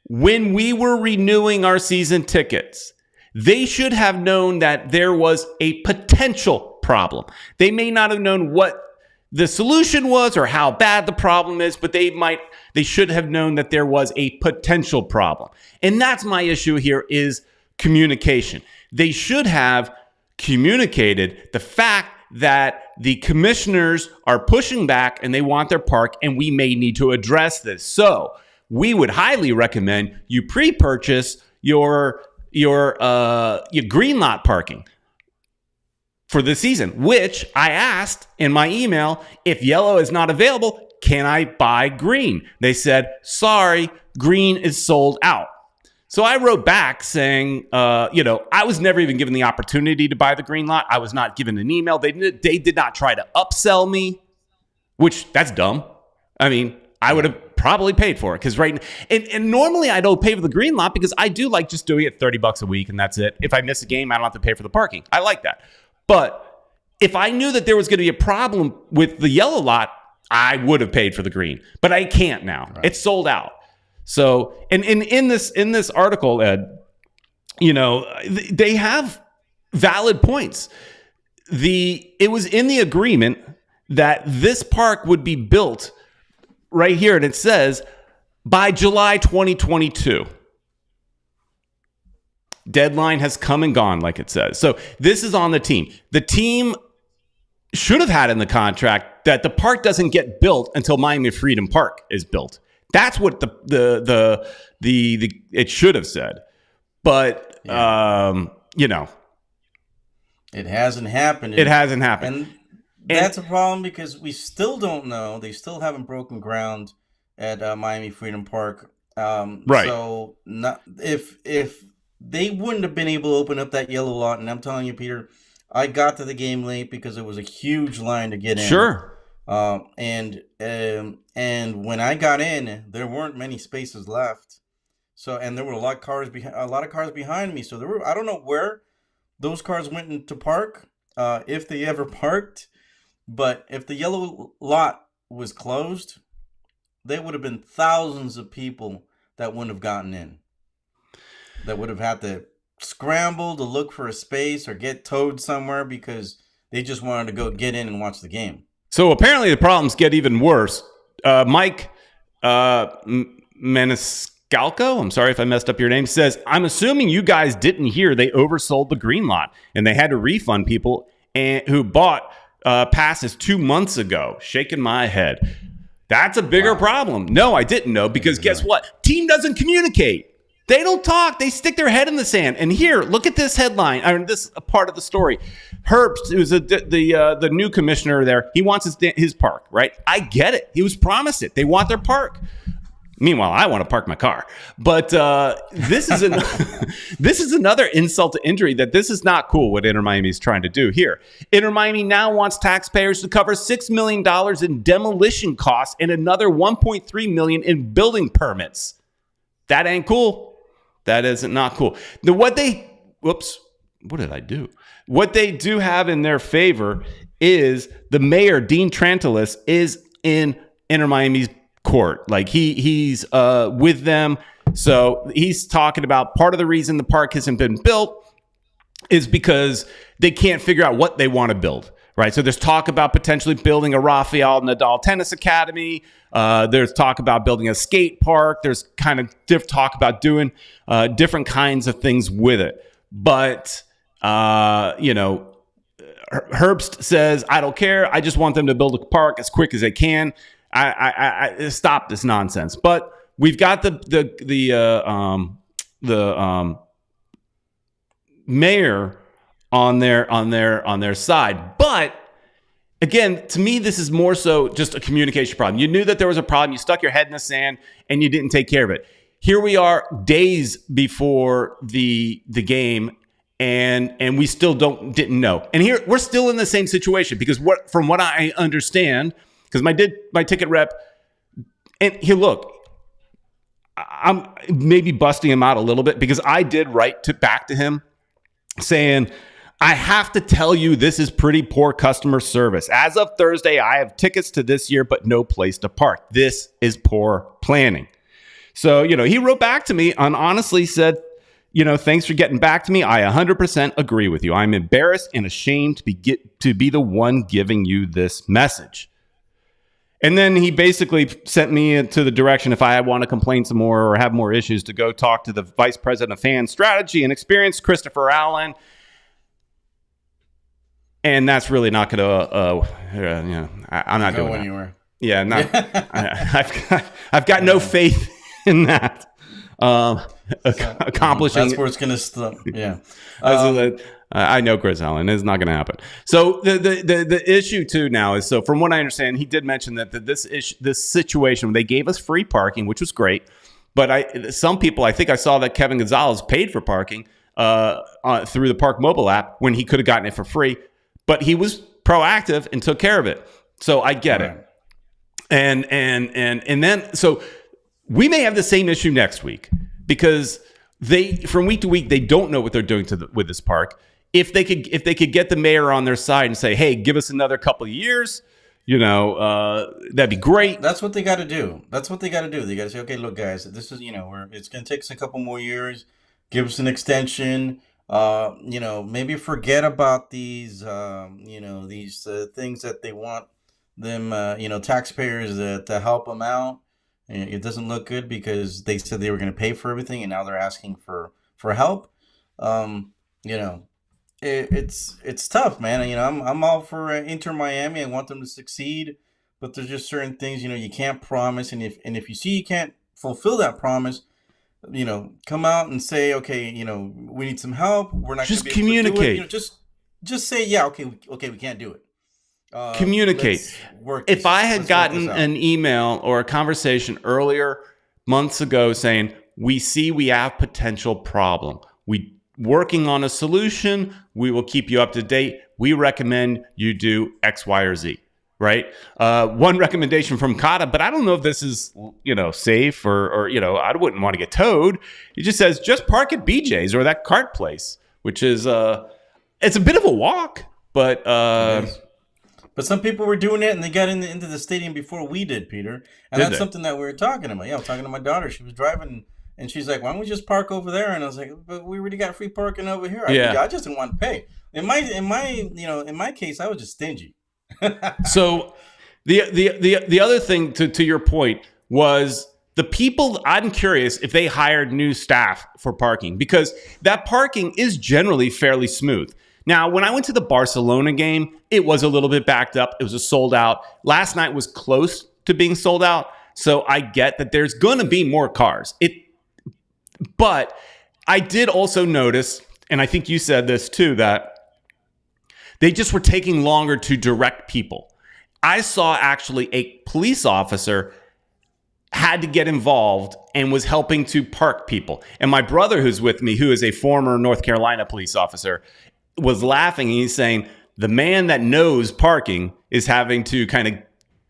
when we were renewing our season tickets. They should have known that there was a potential problem. They may not have known what the solution was or how bad the problem is, but they should have known that there was a potential problem. And that's my issue here is communication. They should have communicated the fact that the commissioners are pushing back and they want their park, and we may need to address this. So we would highly recommend you pre-purchase your green lot parking for the season, which I asked in my email, if yellow is not available, can I buy green? They said, sorry, green is sold out. So I wrote back saying, I was never even given the opportunity to buy the green lot. I was not given an email. They did not try to upsell me, which that's dumb. I mean, I would have probably paid for it because and normally I don't pay for the green lot because I do like just doing it $30 a week and that's it. If I miss a game, I don't have to pay for the parking. I like that. But if I knew that there was going to be a problem with the yellow lot, I would have paid for the green. But I can't now. Right. It's sold out. So, and in this article, Ed, they have valid points. It was in the agreement that this park would be built right here, and it says by July 2022. Deadline has come and gone, like it says. So this is on the team. The team should have had in the contract that the park doesn't get built until Miami Freedom Park is built. That's what the it should have said, but it hasn't happened. It hasn't happened, and that's a problem because we still don't know. They still haven't broken ground at Miami Freedom Park. Right. So if they wouldn't have been able to open up that yellow lot, and I'm telling you, Peter, I got to the game late because it was a huge line to get in. Sure. And when I got in, there weren't many spaces left. So, and there were a lot of cars behind me. So I don't know where those cars went into park, if they ever parked, but if the yellow lot was closed, there would have been thousands of people that wouldn't have gotten in, that would have had to scramble to look for a space or get towed somewhere because they just wanted to go get in and watch the game. So apparently the problems get even worse. Mike Maniscalco, I'm sorry if I messed up your name, says, I'm assuming you guys didn't hear they oversold the green lot and they had to refund people who bought passes 2 months ago. Shaking my head. That's a bigger problem. No, I didn't know because guess what? Team doesn't communicate. They don't talk. They stick their head in the sand. And here, look at this headline. I mean, this part of the story. Herbst, who's the new commissioner there, he wants his park, right? I get it. He was promised it. They want their park. Meanwhile, I want to park my car. But this is this is another insult to injury that this is not cool what Inter Miami is trying to do here. Inter Miami now wants taxpayers to cover $6 million in demolition costs and another $1.3 million in building permits. That ain't cool. That is not cool. What they do have in their favor is the mayor, Dean Trantalis, is in Inter Miami's court. Like he's with them. So he's talking about part of the reason the park hasn't been built is because they can't figure out what they want to build. Right. So there's talk about potentially building a Rafael Nadal tennis academy. There's talk about building a skate park. There's kind of talk about doing different kinds of things with it. But, Herbst says, I don't care. I just want them to build a park as quick as they can. I stop this nonsense. But we've got the mayor on their side. But again, to me, this is more so just a communication problem. You knew that there was a problem. You stuck your head in the sand and you didn't take care of it. Here we are days before the game and we still didn't know. And here we're still in the same situation because from what I understand, because my ticket rep, and here, look, I'm maybe busting him out a little bit because I did write back to him saying, I have to tell you, this is pretty poor customer service. As of Thursday, I have tickets to this year, but no place to park. This is poor planning. So, he wrote back to me and honestly said, thanks for getting back to me. I 100% agree with you. I'm embarrassed and ashamed to be the one giving you this message. And then he basically sent me into the direction, if I want to complain some more or have more issues, to go talk to the Vice President of Fan Strategy and Experience, Christopher Allen. And that's really not going to, I'm not doing that. Anywhere. Yeah, I've got no faith in that. Accomplishing. That's where it's going to stop. Yeah. I know Chris Allen. It's not going to happen. So the issue too now is, so from what I understand, he did mention that this situation, they gave us free parking, which was great. But some people, I think I saw that Kevin Gonzalez paid for parking through the Park Mobile app when he could have gotten it for free. But he was proactive and took care of it. So I get it. And then, so we may have the same issue next week because from week to week, they don't know what they're doing with this park. If they could get the mayor on their side and say, hey, give us another couple of years, that'd be great. That's what they got to do. They got to say, okay, look, guys, this is, it's going to take us a couple more years. Give us an extension. Maybe forget about these, these things that they want them, taxpayers to help them out. And it doesn't look good because they said they were going to pay for everything, and now they're asking for help. It's tough, man. I'm all for Inter Miami. I want them to succeed, but there's just certain things, you can't promise, and if you see you can't fulfill that promise, come out and say, okay, we need some help. We're not just gonna be communicate. Able to do it. Just say, yeah, okay, we can't do it. Communicate. If I had gotten an email or a conversation earlier, months ago, saying we see we have potential problem, we working on a solution, we will keep you up to date. We recommend you do X, Y, or Z. Right. One recommendation from Kata, but I don't know if this is, safe or I wouldn't want to get towed. He just says, just park at BJ's or that cart place, which is, it's a bit of a walk, but some people were doing it and they got into the stadium before we did, Peter. And that's something that we were talking about. Yeah, I was talking to my daughter. She was driving and she's like, why don't we just park over there? And I was like, but we already got free parking over here. I just didn't want to pay. In my case, I was just stingy. So the other thing to your point was the people. I'm curious if they hired new staff for parking, because that parking is generally fairly smooth. Now, when I went to the Barcelona game, it was a little bit backed up. It was a sold out. Last night was close to being sold out. So I get that there's going to be more cars. But I did also notice, and I think you said this too, that they just were taking longer to direct people. I saw actually a police officer had to get involved and was helping to park people. And my brother, who's with me, who is a former North Carolina police officer, was laughing. And he's saying the man that knows parking is having to kind of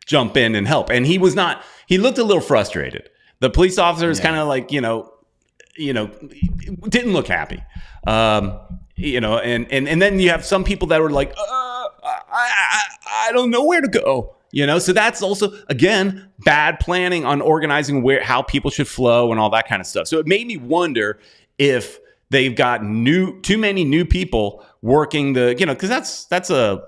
jump in and help. And he looked a little frustrated. The police officer is kind of like, didn't look happy. And then you have some people that were like, I don't know where to go. So that's also, again, bad planning on organizing how people should flow and all that kind of stuff. So it made me wonder if they've got too many new people working because that's a,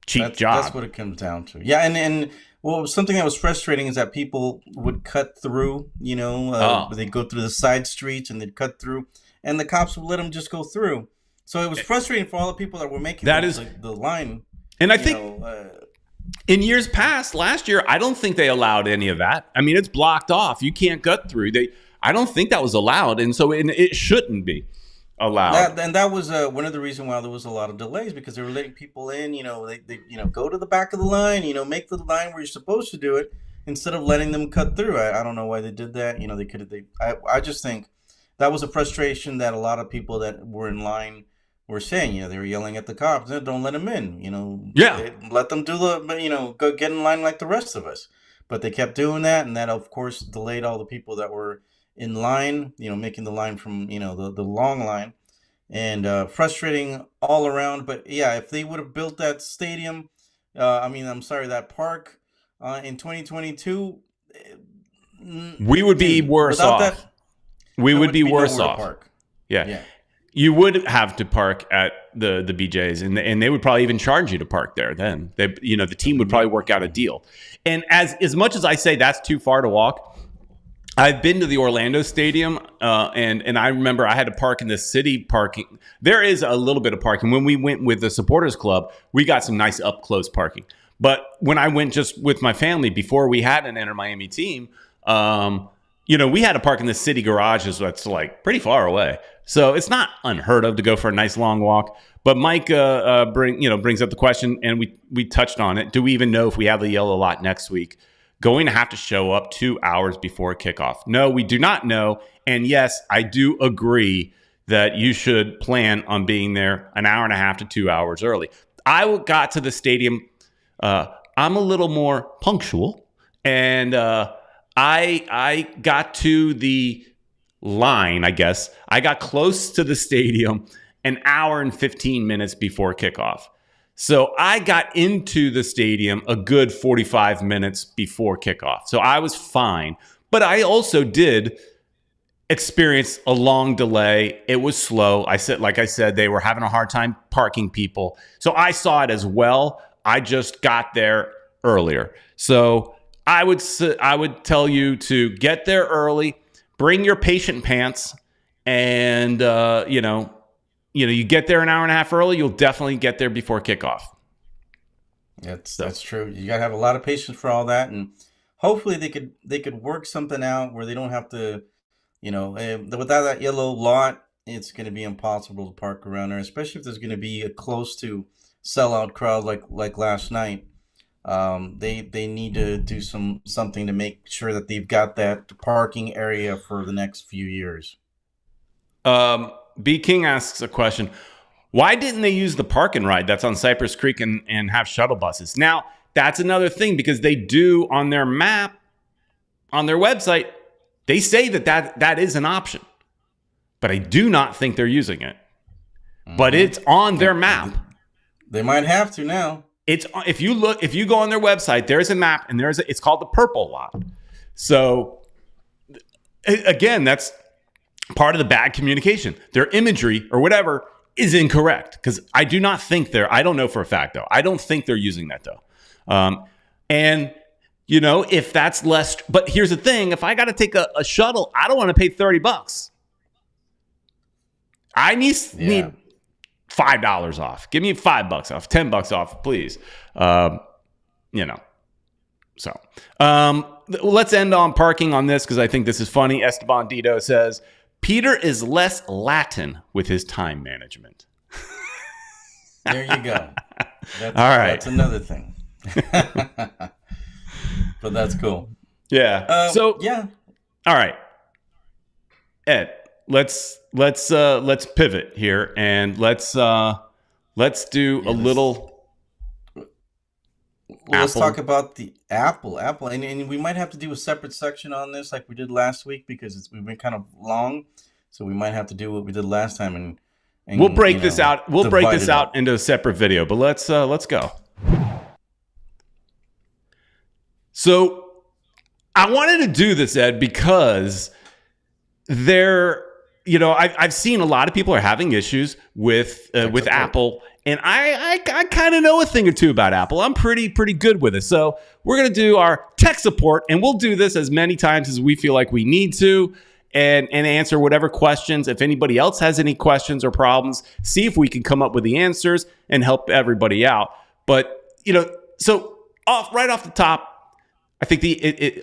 cheap job. That's what it comes down to. Yeah. And well, something that was frustrating is that people would cut through, they go through the side streets and they'd cut through, and the cops would let them just go through. So it was frustrating for all the people that were making the line. And I think in years past, last year, I don't think they allowed any of that. I mean, it's blocked off. You can't cut through. I don't think that was allowed. And so it shouldn't be allowed. That was one of the reasons why there was a lot of delays, because they were letting people in, they go to the back of the line, make the line where you're supposed to do it instead of letting them cut through. I don't know why they did that. I just think that was a frustration that a lot of people that were in line were saying. They were yelling at the cops, don't let them in, let them do go get in line like the rest of us. But they kept doing that, and that of course delayed all the people that were in line, making the line from, the long line. and frustrating all around. But yeah, if they would have built that stadium, that park in 2022, we would be worse off. We would be worse off. Park. Yeah. You would have to park at the BJ's, and they would probably even charge you to park there. Then the team would probably work out a deal. And as much as I say that's too far to walk, I've been to the Orlando Stadium, and I remember I had to park in the city parking. There is a little bit of parking. When we went with the supporters club, we got some nice up close parking. But when I went just with my family before we had an Inter Miami team, we had to park in the city garages. That's like pretty far away. So it's not unheard of to go for a nice long walk. But Mike brings up the question, and we touched on it. Do we even know if we have the yellow lot next week? Going to have to show up 2 hours before kickoff. No, we do not know. And yes, I do agree that you should plan on being there an hour and a half to 2 hours early. I got to the stadium. I'm a little more punctual, and I got to the line, I guess. I got close to the stadium an hour and 15 minutes before kickoff. So I got into the stadium a good 45 minutes before kickoff. So I was fine. But I also did experience a long delay. It was slow. Like I said, they were having a hard time parking people. So I saw it as well. I just got there earlier. So I would tell you to get there early, bring your patient pants, and you get there an hour and a half early, you'll definitely get there before kickoff. That's true. You gotta have a lot of patience for all that, and hopefully they could work something out where they don't have to, without that yellow lot, it's going to be impossible to park around there, especially if there's going to be a close to sellout crowd like last night. They need to do something to make sure that they've got that parking area for the next few years. B King asks a question. Why didn't they use the park and ride that's on Cypress Creek and have shuttle buses? Now, that's another thing, because they do on their map, on their website, they say that is an option. But I do not think they're using it. Mm-hmm. But it's on their map. They might have to now. If you go on their website, there's a map, and it's called the purple lot. So again, that's part of the bad communication. Their imagery or whatever is incorrect, because I do not think I don't know for a fact though. I don't think they're using that though. If that's less, but here's the thing, if I got to take a shuttle, I don't want to pay $30. I need $5 off. Give me $5 off, $10 off, please. So let's end on parking on this, because I think this is funny. Esteban Dito says, Peter is less Latin with his time management. There you go. All right. That's another thing. But that's cool. Yeah. Yeah. All right. Ed, let's pivot here, and let's do a little. Let's talk about the Apple, and we might have to do a separate section on this, like we did last week, because we've been kind of long, so we might have to do what we did last time, and we'll break this out. We'll break this out into a separate video, but let's go. So I wanted to do this, Ed, because I've seen a lot of people are having issues with Apple. And I kind of know a thing or two about Apple. I'm pretty good with it. So we're going to do our tech support, and we'll do this as many times as we feel like we need to, and answer whatever questions. If anybody else has any questions or problems, see if we can come up with the answers and help everybody out. But, so right off the top, I think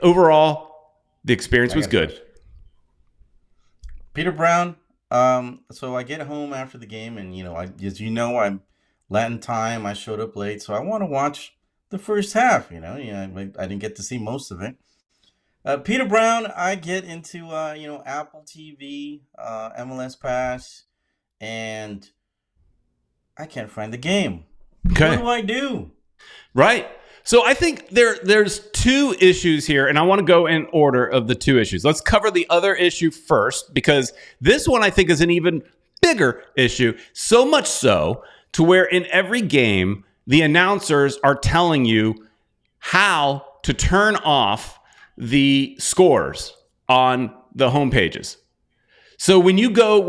overall, the experience was good. Peter Brown. So I get home after the game, and I'm Latin time. I showed up late, so I want to watch the first half. I didn't get to see most of it. Peter Brown, I get into Apple TV, MLS Pass, and I can't find the game. Okay. What do I do? Right. So I think there's two issues here, and I want to go in order of the two issues. Let's cover the other issue first, because this one I think is an even bigger issue. So much so to where in every game, the announcers are telling you how to turn off the scores on the home pages. So when you go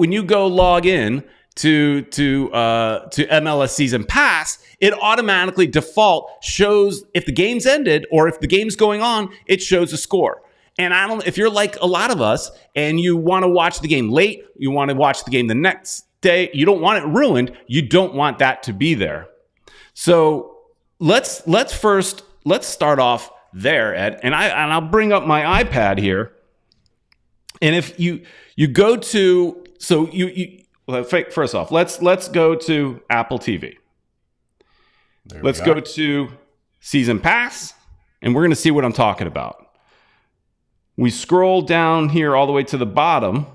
log in to MLS Season Pass, it automatically default shows if the game's ended or if the game's going on, it shows a score. And if you're like a lot of us and you want to watch the game late, you want to watch the game the next day, you don't want it ruined, you don't want that to be there. So let's start off there, Ed, and I'll bring up my iPad here. And if you go to, so first off, let's go to Apple TV. Let's go to Season Pass, and we're going to see what I'm talking about. We scroll down here all the way to the bottom.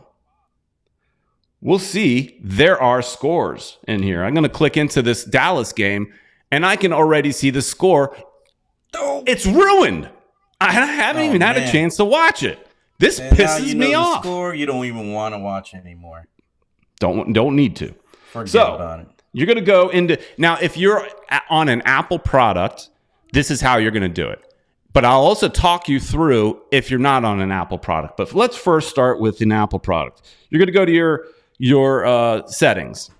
We'll see there are scores in here. I'm going to click into this Dallas game, and I can already see the score. It's ruined. I haven't even had a chance to watch it. This pisses me off. Score, you don't even want to watch anymore. Don't need to. Forget about it. You're going to go into now. If you're on an Apple product, this is how you're going to do it. But I'll also talk you through if you're not on an Apple product. But let's first start with an Apple product. You're going to go to your settings,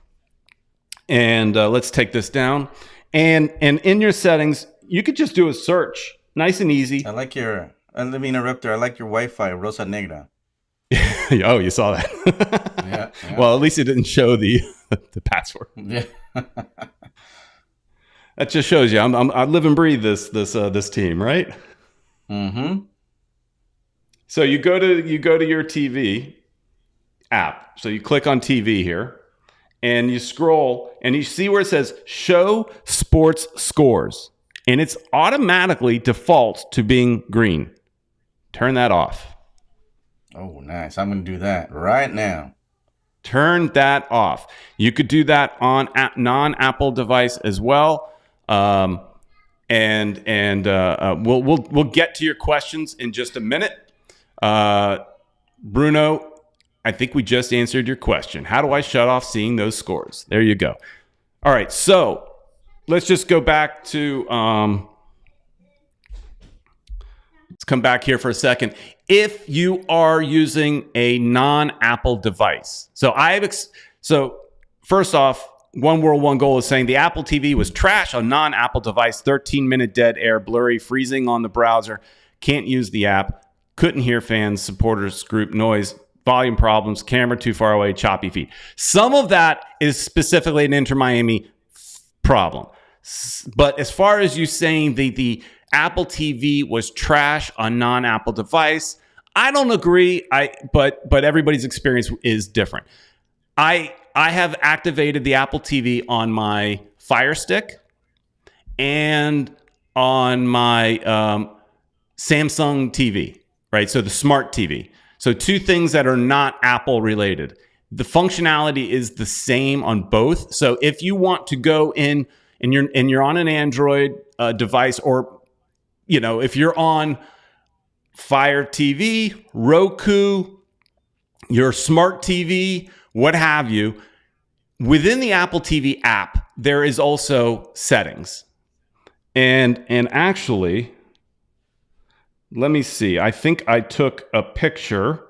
and let's take this down. And in your settings, you could just do a search, nice and easy. Let me interrupt there. I like your Wi-Fi, Rosa Negra. Oh, you saw that? Yeah. Well, at least it didn't show the password. Yeah. That just shows you I live and breathe this team, right? Mm-hmm. So you go to your TV app. So you click on TV here, and you scroll, and you see where it says Show Sports Scores, and it's automatically defaults to being green. Turn that off. Oh, nice. I'm going to do that right now. Turn that off. You could do that on a non-Apple device as well. We'll get to your questions in just a minute. Bruno, I think we just answered your question. How do I shut off seeing those scores? There you go. All right, so let's just go back to let's come back here for a second. If you are using a non-Apple device, so first off, One World, One Goal is saying the Apple TV was trash on non-Apple device, 13-minute dead air, blurry, freezing on the browser, can't use the app, couldn't hear fans, supporters, group noise, volume problems, camera too far away, choppy feed. Some of that is specifically an Inter Miami problem. But as far as you saying the Apple TV was trash on non-Apple device, I don't agree. But everybody's experience is different. I have activated the Apple TV on my Fire Stick and on my Samsung TV, right? So the smart TV. So two things that are not Apple related. The functionality is the same on both. So if you want to go in and you're on an Android device, or if you're on Fire TV, Roku, your smart TV, what have you, within the Apple TV app, there is also settings. And actually, let me see. I think I took a picture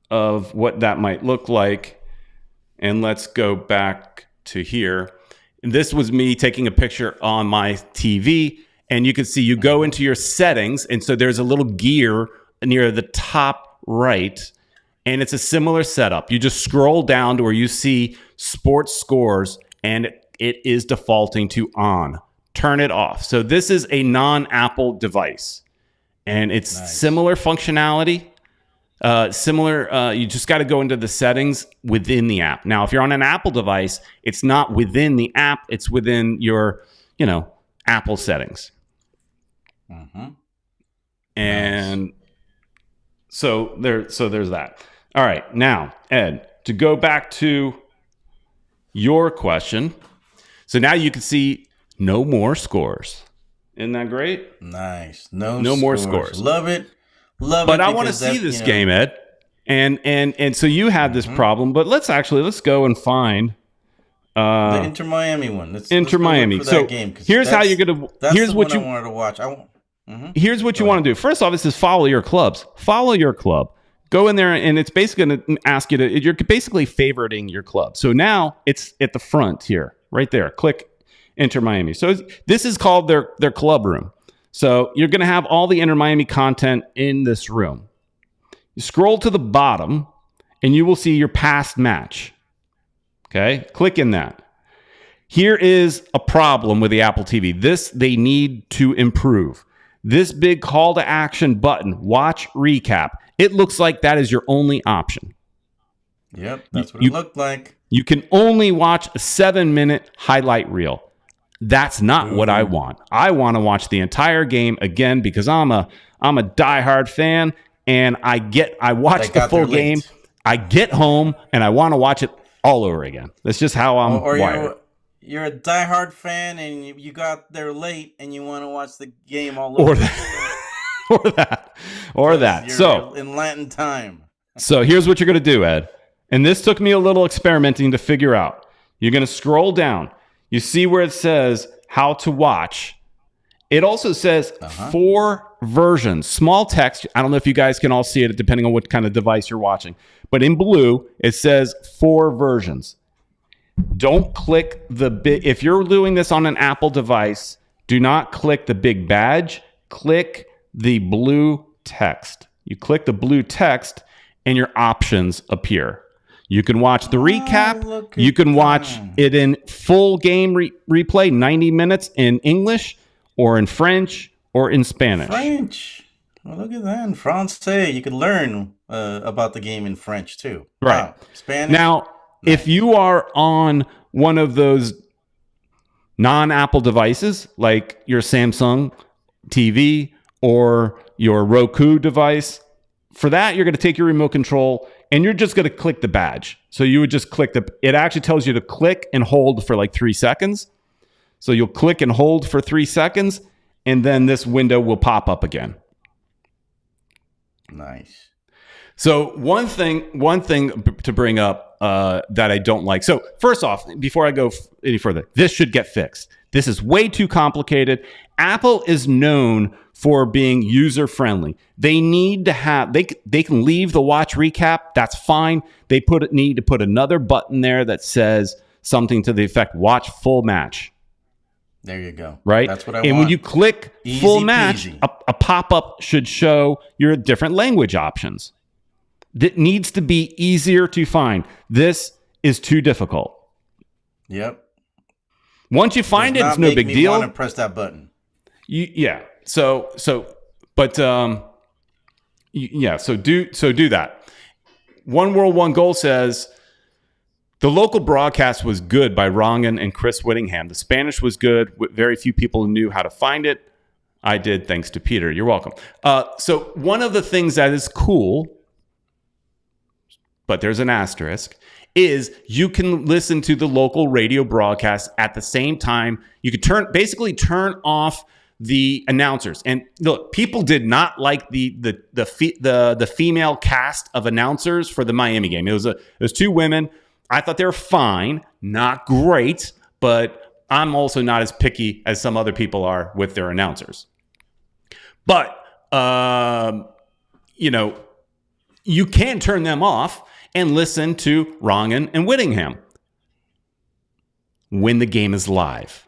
of what that might look like. And let's go back to here. And this was me taking a picture on my TV. And you can see you go into your settings. And so there's a little gear near the top right. And it's a similar setup. You just scroll down to where you see sports scores, and it is defaulting to on. Turn it off. So this is a non-Apple device. And it's similar functionality. You just got to go into the settings within the app. Now, if you're on an Apple device, it's not within the app. It's within your, Apple settings. Mm-hmm. And so there's that. All right. Now, Ed, to go back to your question. So now you can see no more scores. Isn't that great? Nice. No more scores. Love it. Love it. But I want to see this game, Ed. And so you had this problem, but let's go and find the Inter Miami one. Inter Miami. So game, here's how you're gonna. Here's what you wanted to watch. Here's what you want to do. First off, it says follow your clubs. Follow your club. Go in there, and it's basically going to ask you to. You're basically favoriting your club. So now it's at the front here, right there. Click Inter Miami. So this is called their club room. So you're going to have all the Inter Miami content in this room. You scroll to the bottom, and you will see your past match. Okay, click in that. Here is a problem with the Apple TV. This they need to improve. This big call to action button, watch recap. It looks like that is your only option. Yep, that's what it looked like. You can only watch a 7-minute highlight reel. That's not what I want. I want to watch the entire game again because I'm a diehard fan, and I watch the full game. I get home and I want to watch it all over again. That's just how I'm wired. You're a diehard fan and you got there late and you want to watch the game all over. Or that. So in Latin time. So here's what you're going to do, Ed. And this took me a little experimenting to figure out. You're going to scroll down. You see where it says how to watch. It also says 4 versions, small text. I don't know if you guys can all see it depending on what kind of device you're watching. But in blue, it says 4 versions. Don't click the big. If you're doing this on an Apple device, do not click the big badge. Click the blue text. You click the blue text and your options appear. You can watch the recap. You can watch it in full game replay, 90 minutes in English or in French or in Spanish. French. Well, look at that. In Francais, you could learn about the game in French too. Right. Wow. Spanish. Now, if you are on one of those non-Apple devices, like your Samsung TV or your Roku device, for that, you're going to take your remote control and you're just going to click the badge. So you would just click it actually tells you to click and hold for like 3 seconds. So you'll click and hold for 3 seconds, and then this window will pop up again. Nice. So one thing to bring up that I don't like. So first off, before I go any further, this should get fixed. This is way too complicated. Apple is known for being user-friendly. They need to have, they can leave the watch recap. That's fine. They need to put another button there that says something to the effect, watch full match. There you go. Right? That's what I want. And when you click Easy full match, peasy. a pop-up should show your different language options. That needs to be easier to find. This is too difficult. Yep. Once you find it, it's no big deal. Want to press that button? Yeah. So do that. One World, One Goal says the local broadcast was good by Rongan and Chris Whittingham. The Spanish was good. Very few people knew how to find it. I did, thanks to Peter. You're welcome. So one of the things that is cool, but there's an asterisk, is you can listen to the local radio broadcast at the same time. You could turn off the announcers. And look, people did not like the female cast of announcers for the Miami game. It was 2 women. I thought they were fine, not great, but I'm also not as picky as some other people are with their announcers. But you can turn them off and listen to Rongan and Whittingham when the game is live.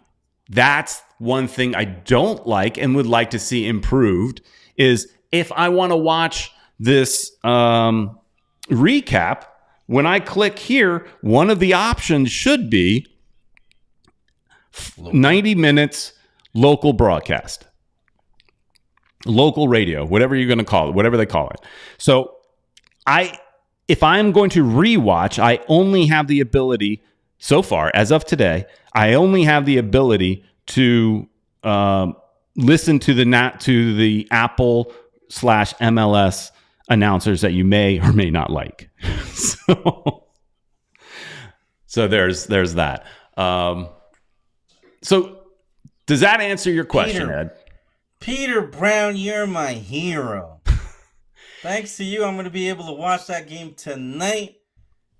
That's one thing I don't like and would like to see improved is if I want to watch this recap, when I click here, one of the options should be 90 minutes local broadcast, local radio, whatever you're going to call it, whatever they call it. So if I'm going to rewatch, I only have the ability, so far, as of today, I only have the ability to listen to the Apple /MLS announcers that you may or may not like. So there's that. So does that answer your question, Ed? Peter Brown, you're my hero. Thanks to you, I'm going to be able to watch that game tonight.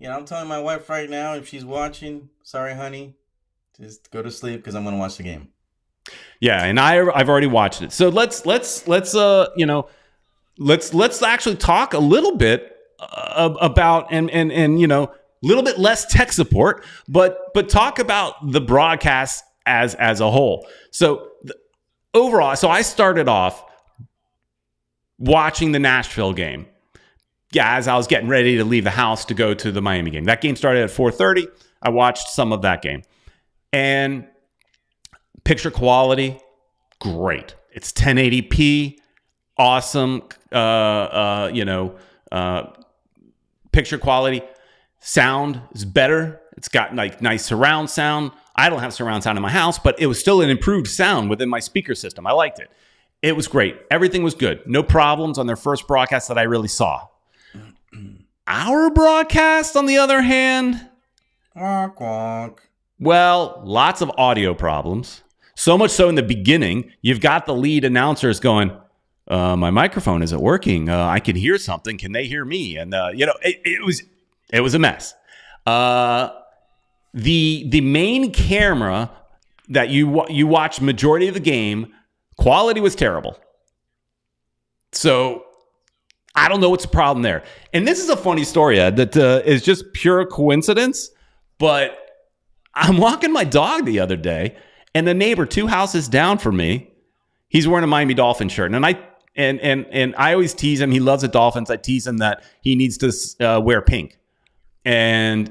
I'm telling my wife right now, if she's watching, sorry, honey, just go to sleep because I'm going to watch the game. Yeah, and I've already watched it. So let's actually talk a little bit about and a little bit less tech support, but talk about the broadcast as a whole. So overall, I started off watching the Nashville game. Yeah, as I was getting ready to leave the house to go to the Miami game. That game started at 4:30. I watched some of that game. And picture quality, great. It's 1080p, awesome. Picture quality. Sound is better. It's got like nice surround sound. I don't have surround sound in my house, but it was still an improved sound within my speaker system. I liked it. It was great. Everything was good. No problems on their first broadcast that I really saw. Our broadcast, on the other hand, well, lots of audio problems. So much so in the beginning, you've got the lead announcers going, my microphone isn't working. I can hear something. Can they hear me? And, it was a mess. The main camera that you watch majority of the game, quality was terrible. So I don't know what's the problem there. And this is a funny story, Ed, that is just pure coincidence. But I'm walking my dog the other day, and the neighbor 2 houses down from me, he's wearing a Miami Dolphins shirt. And I always tease him. He loves the Dolphins. I tease him that he needs to wear pink. And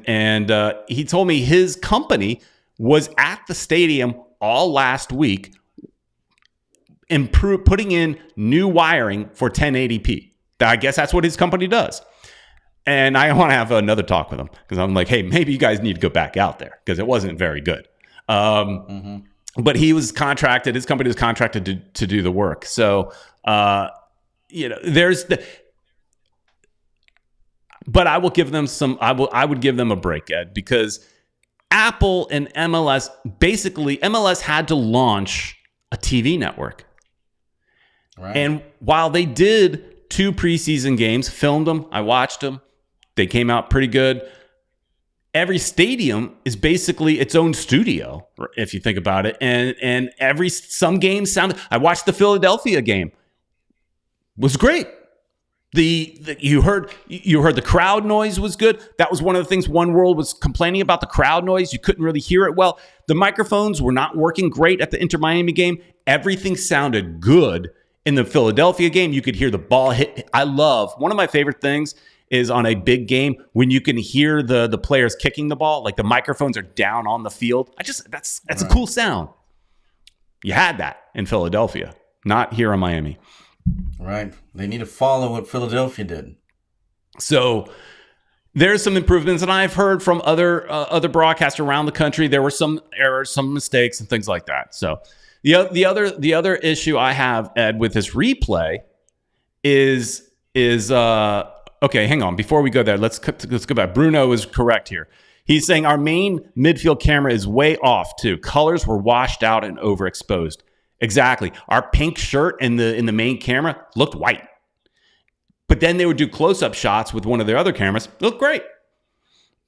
he told me his company was at the stadium all last week putting in new wiring for 1080p. I guess that's what his company does. And I want to have another talk with him because I'm like, hey, maybe you guys need to go back out there because it wasn't very good. But he was contracted. His company was contracted to do the work. So, there's the. But I will give them I would give them a break, Ed, because Apple and MLS, basically MLS had to launch a TV network. Right. And while they did 2 preseason games, filmed them, I watched them. They came out pretty good. Every stadium is basically its own studio, if you think about it. And some games sounded. I watched the Philadelphia game. It was great. You heard the crowd noise was good. That was one of the things One World was complaining about, the crowd noise. You couldn't really hear it well. The microphones were not working great at the Inter Miami game. Everything sounded good in the Philadelphia game. You could hear the ball hit. One of my favorite things is on a big game when you can hear the players kicking the ball, like the microphones are down on the field. That's a cool sound. You had that in Philadelphia, not here in Miami. Right. They need to follow what Philadelphia did. So there's some improvements, and I've heard from other broadcasts around the country there were some errors, some mistakes, and things like that. So the other issue I have, Ed, with this replay is okay. Hang on, before we go there, let's go back. Bruno is correct here. He's saying our main midfield camera is way off too. Colors were washed out and overexposed. Exactly. Our pink shirt in the main camera looked white. But then they would do close-up shots with one of their other cameras. It looked great.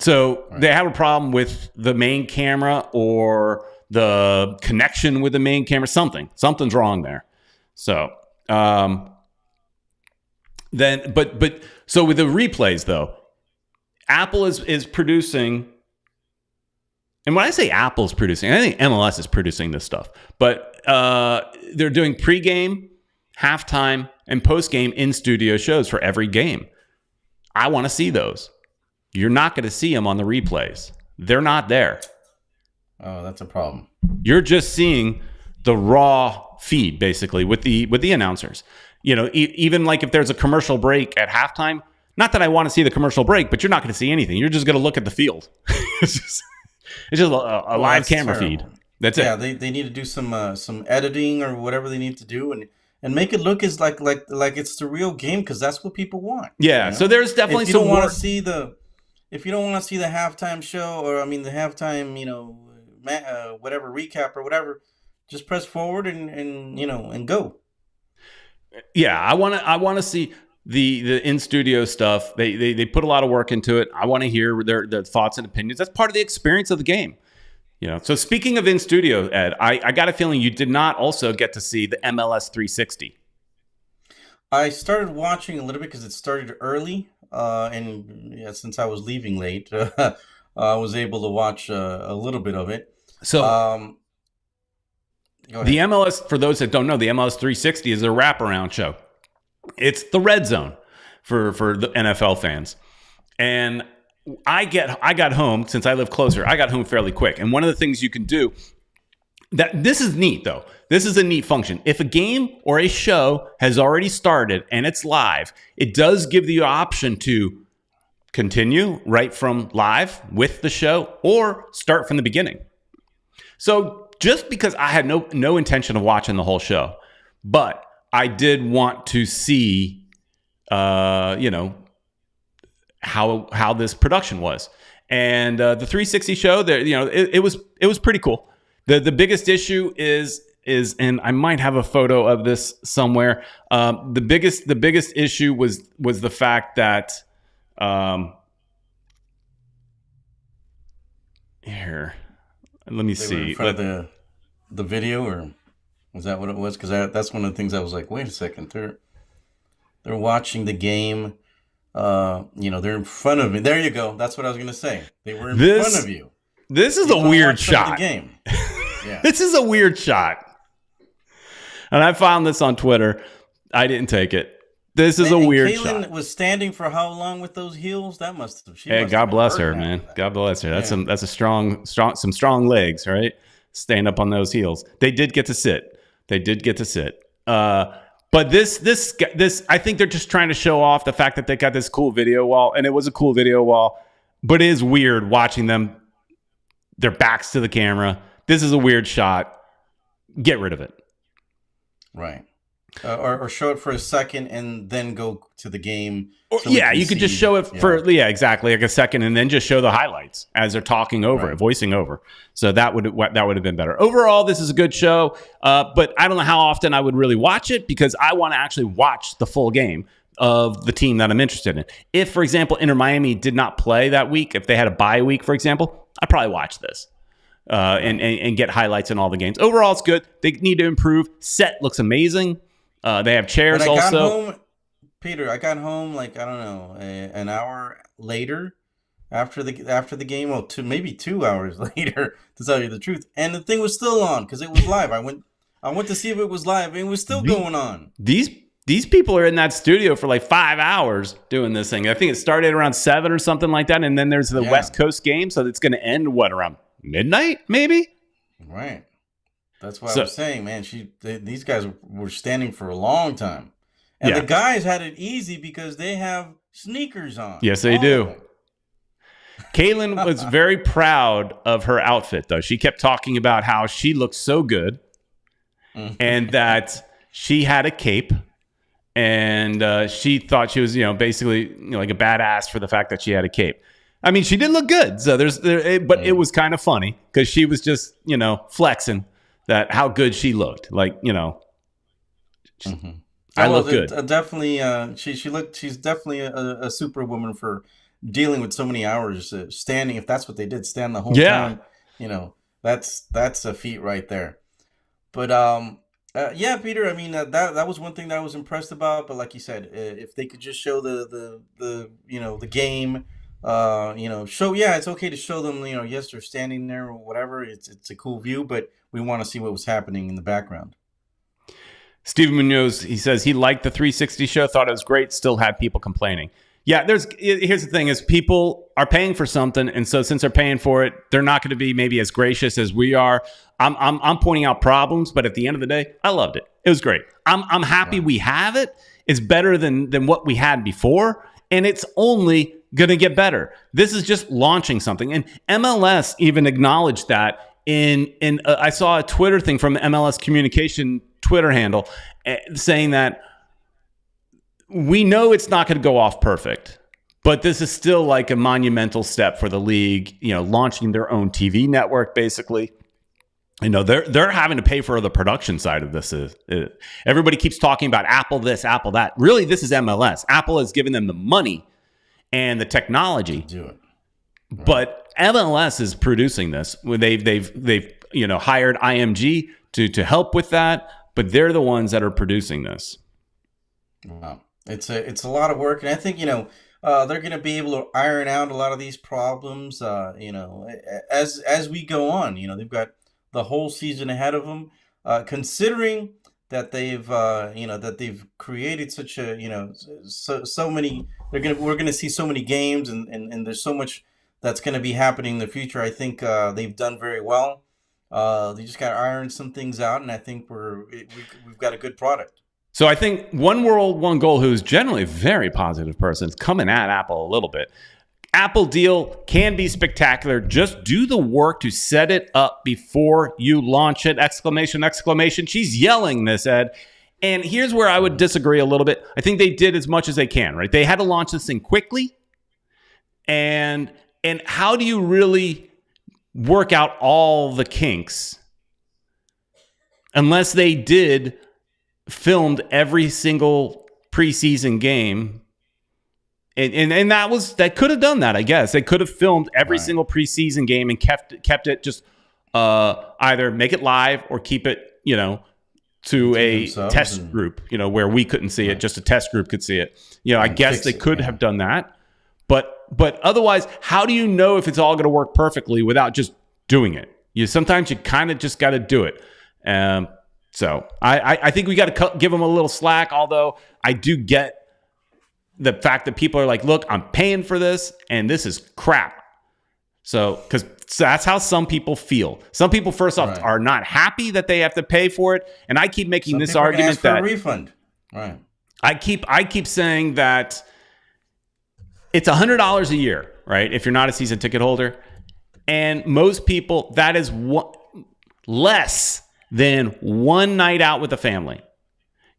So They have a problem with the main camera or the connection with the main camera. Something's wrong there. So so with the replays though, Apple is producing. And when I say Apple's producing, I think MLS is producing this stuff. But they're doing pregame, halftime, and postgame in-studio shows for every game. I want to see those. You're not going to see them on the replays. They're not there. Oh, that's a problem. You're just seeing the raw feed, basically, with the announcers. Even like if there's a commercial break at halftime, not that I want to see the commercial break, but you're not going to see anything. You're just going to look at the field. It's just a live camera feed. That's it. Yeah, they need to do some editing or whatever they need to do and make it look as like it's the real game because that's what people want. Yeah. So there's definitely if you don't want to see the halftime show or the halftime whatever recap or whatever, just press forward and go. Yeah, I want to see the in studio stuff. They put a lot of work into it. I want to hear their thoughts and opinions. That's part of the experience of the game. So speaking of in studio, Ed, I got a feeling you did not also get to see the MLS 360. I started watching a little bit because it started early, and since I was leaving late, I was able to watch a little bit of it. So the MLS, for those that don't know, the MLS 360 is a wraparound show. It's the red zone for the NFL fans, and I got home, since I live closer, I got home fairly quick. And one of the things you can do, this is neat though. This is a neat function. If a game or a show has already started and it's live, it does give you the option to continue right from live with the show or start from the beginning. So just because I had no intention of watching the whole show, but I did want to see, how this production was, and the 360 show there, it was pretty cool. The biggest issue is, and I might have a photo of this somewhere. The biggest issue was the fact that here, let me see. In front of the video, or was that what it was? Because that's one of the things I was like, wait a second, they're watching the game. They're in front of me. There you go. That's what I was going to say. They were in front of you. This is a weird shot. Game. Yeah. This is a weird shot. And I found this on Twitter. I didn't take it. This is a weird shot. Kaylin was standing for how long with those heels? That must have. Hey, God bless her, man. God bless her. That's a strong, some strong legs, right? Staying up on those heels. They did get to sit. But this, I think they're just trying to show off the fact that they got this cool video wall, and it was a cool video wall. But it is weird watching them, their backs to the camera. This is a weird shot. Get rid of it. Right. Or show it for a second and then go to the game. You could just show it for exactly, like a second, and then just show the highlights as they're talking over it, voicing over. So that would have been better. Overall, this is a good show, but I don't know how often I would really watch it, because I want to actually watch the full game of the team that I'm interested in. If, for example, Inter Miami did not play that week, if they had a bye week, for example, I'd probably watch this. And get highlights in all the games. Overall, it's good. They need to improve. Set looks amazing. They have chairs also. Peter, I got home like, I don't know, an hour later after the game. Well, maybe 2 hours later, to tell you the truth. And the thing was still on because it was live. I went to see if it was live, and it was still going on. These people are in that studio for like 5 hours doing this thing. I think it started around 7 or something like that, and then there's the West Coast game, so it's going to end around midnight, maybe. Right. That's why I was saying, man. These guys were standing for a long time, and the guys had it easy because they have sneakers on. Yes, they do. Kaylin was very proud of her outfit, though. She kept talking about how she looked so good, and that she had a cape, and she thought she was, basically like a badass for the fact that she had a cape. I mean, she did look good. So but it was kind of funny because she was just, flexing that how good she looked. Like, I look good. Definitely, she's definitely a superwoman for dealing with so many hours standing. If that's what they did, stand the whole time. That's a feat right there. But Peter. I mean, that was one thing that I was impressed about. But like you said, if they could just show the game. It's okay to show them, yes, they're standing there or whatever. It's a cool view, but we want to see what was happening in the background. Steven Munoz, he says he liked the 360 show, thought it was great, still had people complaining. Yeah, here's the thing is people are paying for something, and so since they're paying for it, they're not going to be maybe as gracious as we are. I'm pointing out problems, but at the end of the day, I loved it. It was great. I'm happy we have it. It's better than what we had before, and it's only going to get better. This is just launching something. And MLS even acknowledged that in I saw a Twitter thing from MLS Communication Twitter handle saying that we know it's not going to go off perfect, but this is still like a monumental step for the league, launching their own TV network, basically. they're having to pay for the production side of this. Everybody keeps talking about Apple this, Apple that. Really, this is MLS. Apple has given them the money and the technology do it. Right. But MLS is producing this. They've hired IMG to help with that, but they're the ones that are producing this. Wow, it's a lot of work, and I think they're going to be able to iron out a lot of these problems. As we go on, they've got the whole season ahead of them. Considering that they've created such a so many, we're gonna see so many games, and there's so much that's going to be happening in the future. I think they've done very well. They just got to iron some things out, and I think we've got a good product. So I think One World, One Goal, who's generally a very positive person, is coming at Apple a little bit. Apple deal can be spectacular. Just do the work to set it up before you launch it! Exclamation, exclamation. She's yelling this, Ed. And here's where I would disagree a little bit. I think they did as much as they can, right? They had to launch this thing quickly. And how do you really work out all the kinks unless they filmed every single preseason game? And that could have done that, I guess. They could have filmed every single preseason game and kept it just either make it live or keep it, to a test group, where we couldn't see it, just a test group could see it. I guess they could have done that. But otherwise, how do you know if it's all going to work perfectly without just doing it? Sometimes you kind of just got to do it. So I think we got to give them a little slack, although I do get the fact that people are like, look, I'm paying for this, and this is crap. So that's how some people feel. Some people, first off, are not happy that they have to pay for it. And I keep making this argument ask for a refund. Right. I keep saying that it's $100 a year, right? If you're not a season ticket holder. And most people, that is less than one night out with a family.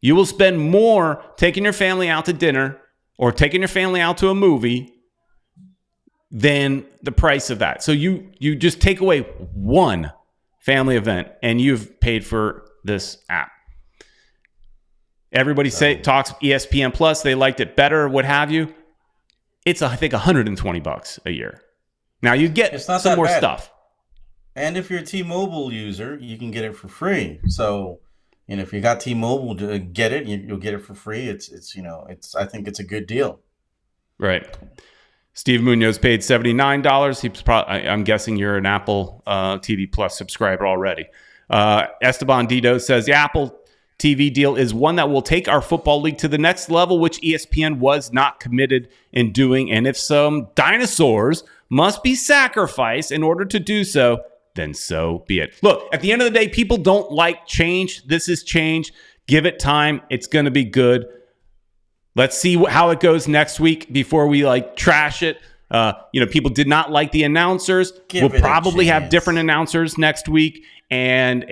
You will spend more taking your family out to dinner or taking your family out to a movie than the price of that. So you just take away one family event and you've paid for this app. Everybody talks ESPN Plus. They liked it better, what have you. It's, I think, $120 a year. Now you get some more stuff. And if you're a T-Mobile user, you can get it for free. So, if you got T-Mobile to get it, you'll get it for free. I think it's a good deal. Right. Steve Munoz paid $79. I'm guessing you're an Apple TV Plus subscriber already. Esteban Dido says the Apple TV deal is one that will take our football league to the next level, which ESPN was not committed in doing. And if some dinosaurs must be sacrificed in order to do so, then so be it. Look, at the end of the day, people don't like change. This is change. Give it time. It's going to be good. Let's see how it goes next week before we trash it. People did not like the announcers. We'll probably have different announcers next week. And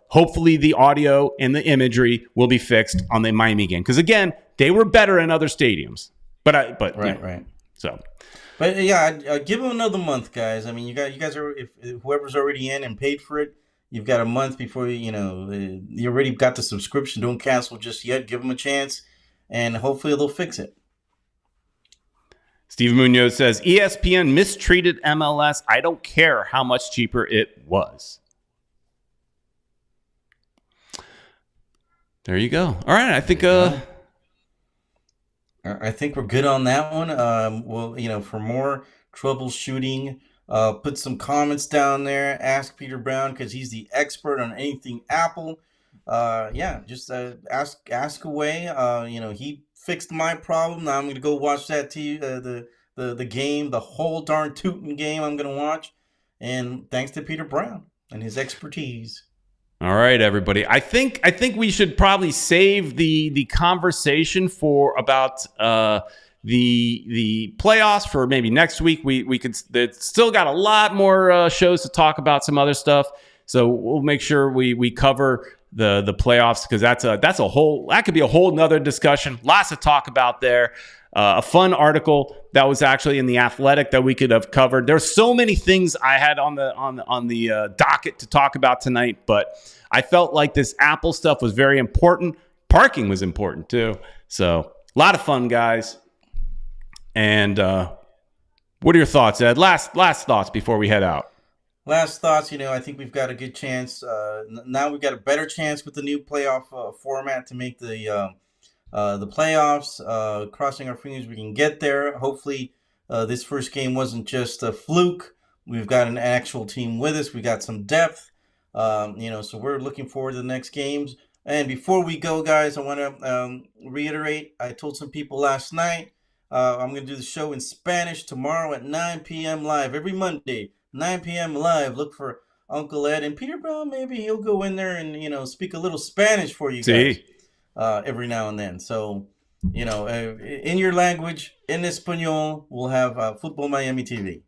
hopefully the audio and the imagery will be fixed on the Miami game. Because again, they were better in other stadiums. Right. So, but yeah, give them another month, guys. I mean, you guys are, if whoever's already in and paid for it, you've got a month before you already got the subscription. Don't cancel just yet. Give them a chance, and hopefully they'll fix it. Steve Munoz says ESPN mistreated MLS. I don't care how much cheaper it was. There you go. All right, I think we're good on that one. For more troubleshooting, put some comments down there. Ask Peter Brown because he's the expert on anything Apple. Just ask away. He fixed my problem. Now I'm going to go watch that the game, the whole darn tootin' game I'm going to watch. And thanks to Peter Brown and his expertise. All right, everybody. I think we should probably save the conversation for about the playoffs for maybe next week. We could still got a lot more shows to talk about, some other stuff. So we'll make sure we cover the playoffs because that could be a whole nother discussion. Lots to talk about there. a fun article that was actually in The Athletic that we could have covered. There's so many things I had on the docket to talk about tonight, but I felt like this Apple stuff was very important. Parking was important too. So a lot of fun, guys. And what are your thoughts, Ed? Last thoughts before we head out. Last thoughts, I think we've got a good chance. Now we've got a better chance with the new playoff format to make the playoffs. Crossing our fingers we can get there. Hopefully this first game wasn't just a fluke. We've got an actual team with us. We got some depth. So we're looking forward to the next games. And before we go, guys, I want to reiterate, I told some people last night, I'm going to do the show in Spanish tomorrow at 9 p.m. live, every Monday, 9 p.m. live. Look for Uncle Ed and Peter Brown. Maybe he'll go in there and, speak a little Spanish for you guys every now and then. So, in your language, in Espanol, we'll have Football Miami TV.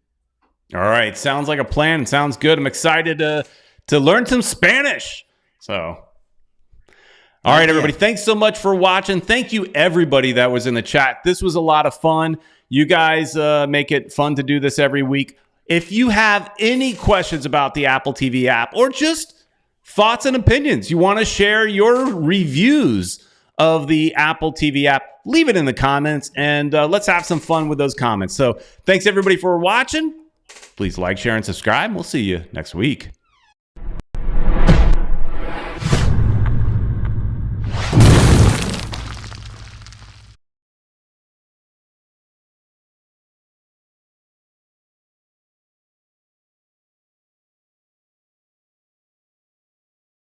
All right. Sounds like a plan. Sounds good. I'm excited to learn some Spanish. So, all right, everybody. Thanks so much for watching. Thank you, everybody that was in the chat. This was a lot of fun. You guys make it fun to do this every week. If you have any questions about the Apple TV app or just thoughts and opinions, you want to share your reviews of the Apple TV app, leave it in the comments, and let's have some fun with those comments. So thanks, everybody, for watching. Please like, share, and subscribe. We'll see you next week.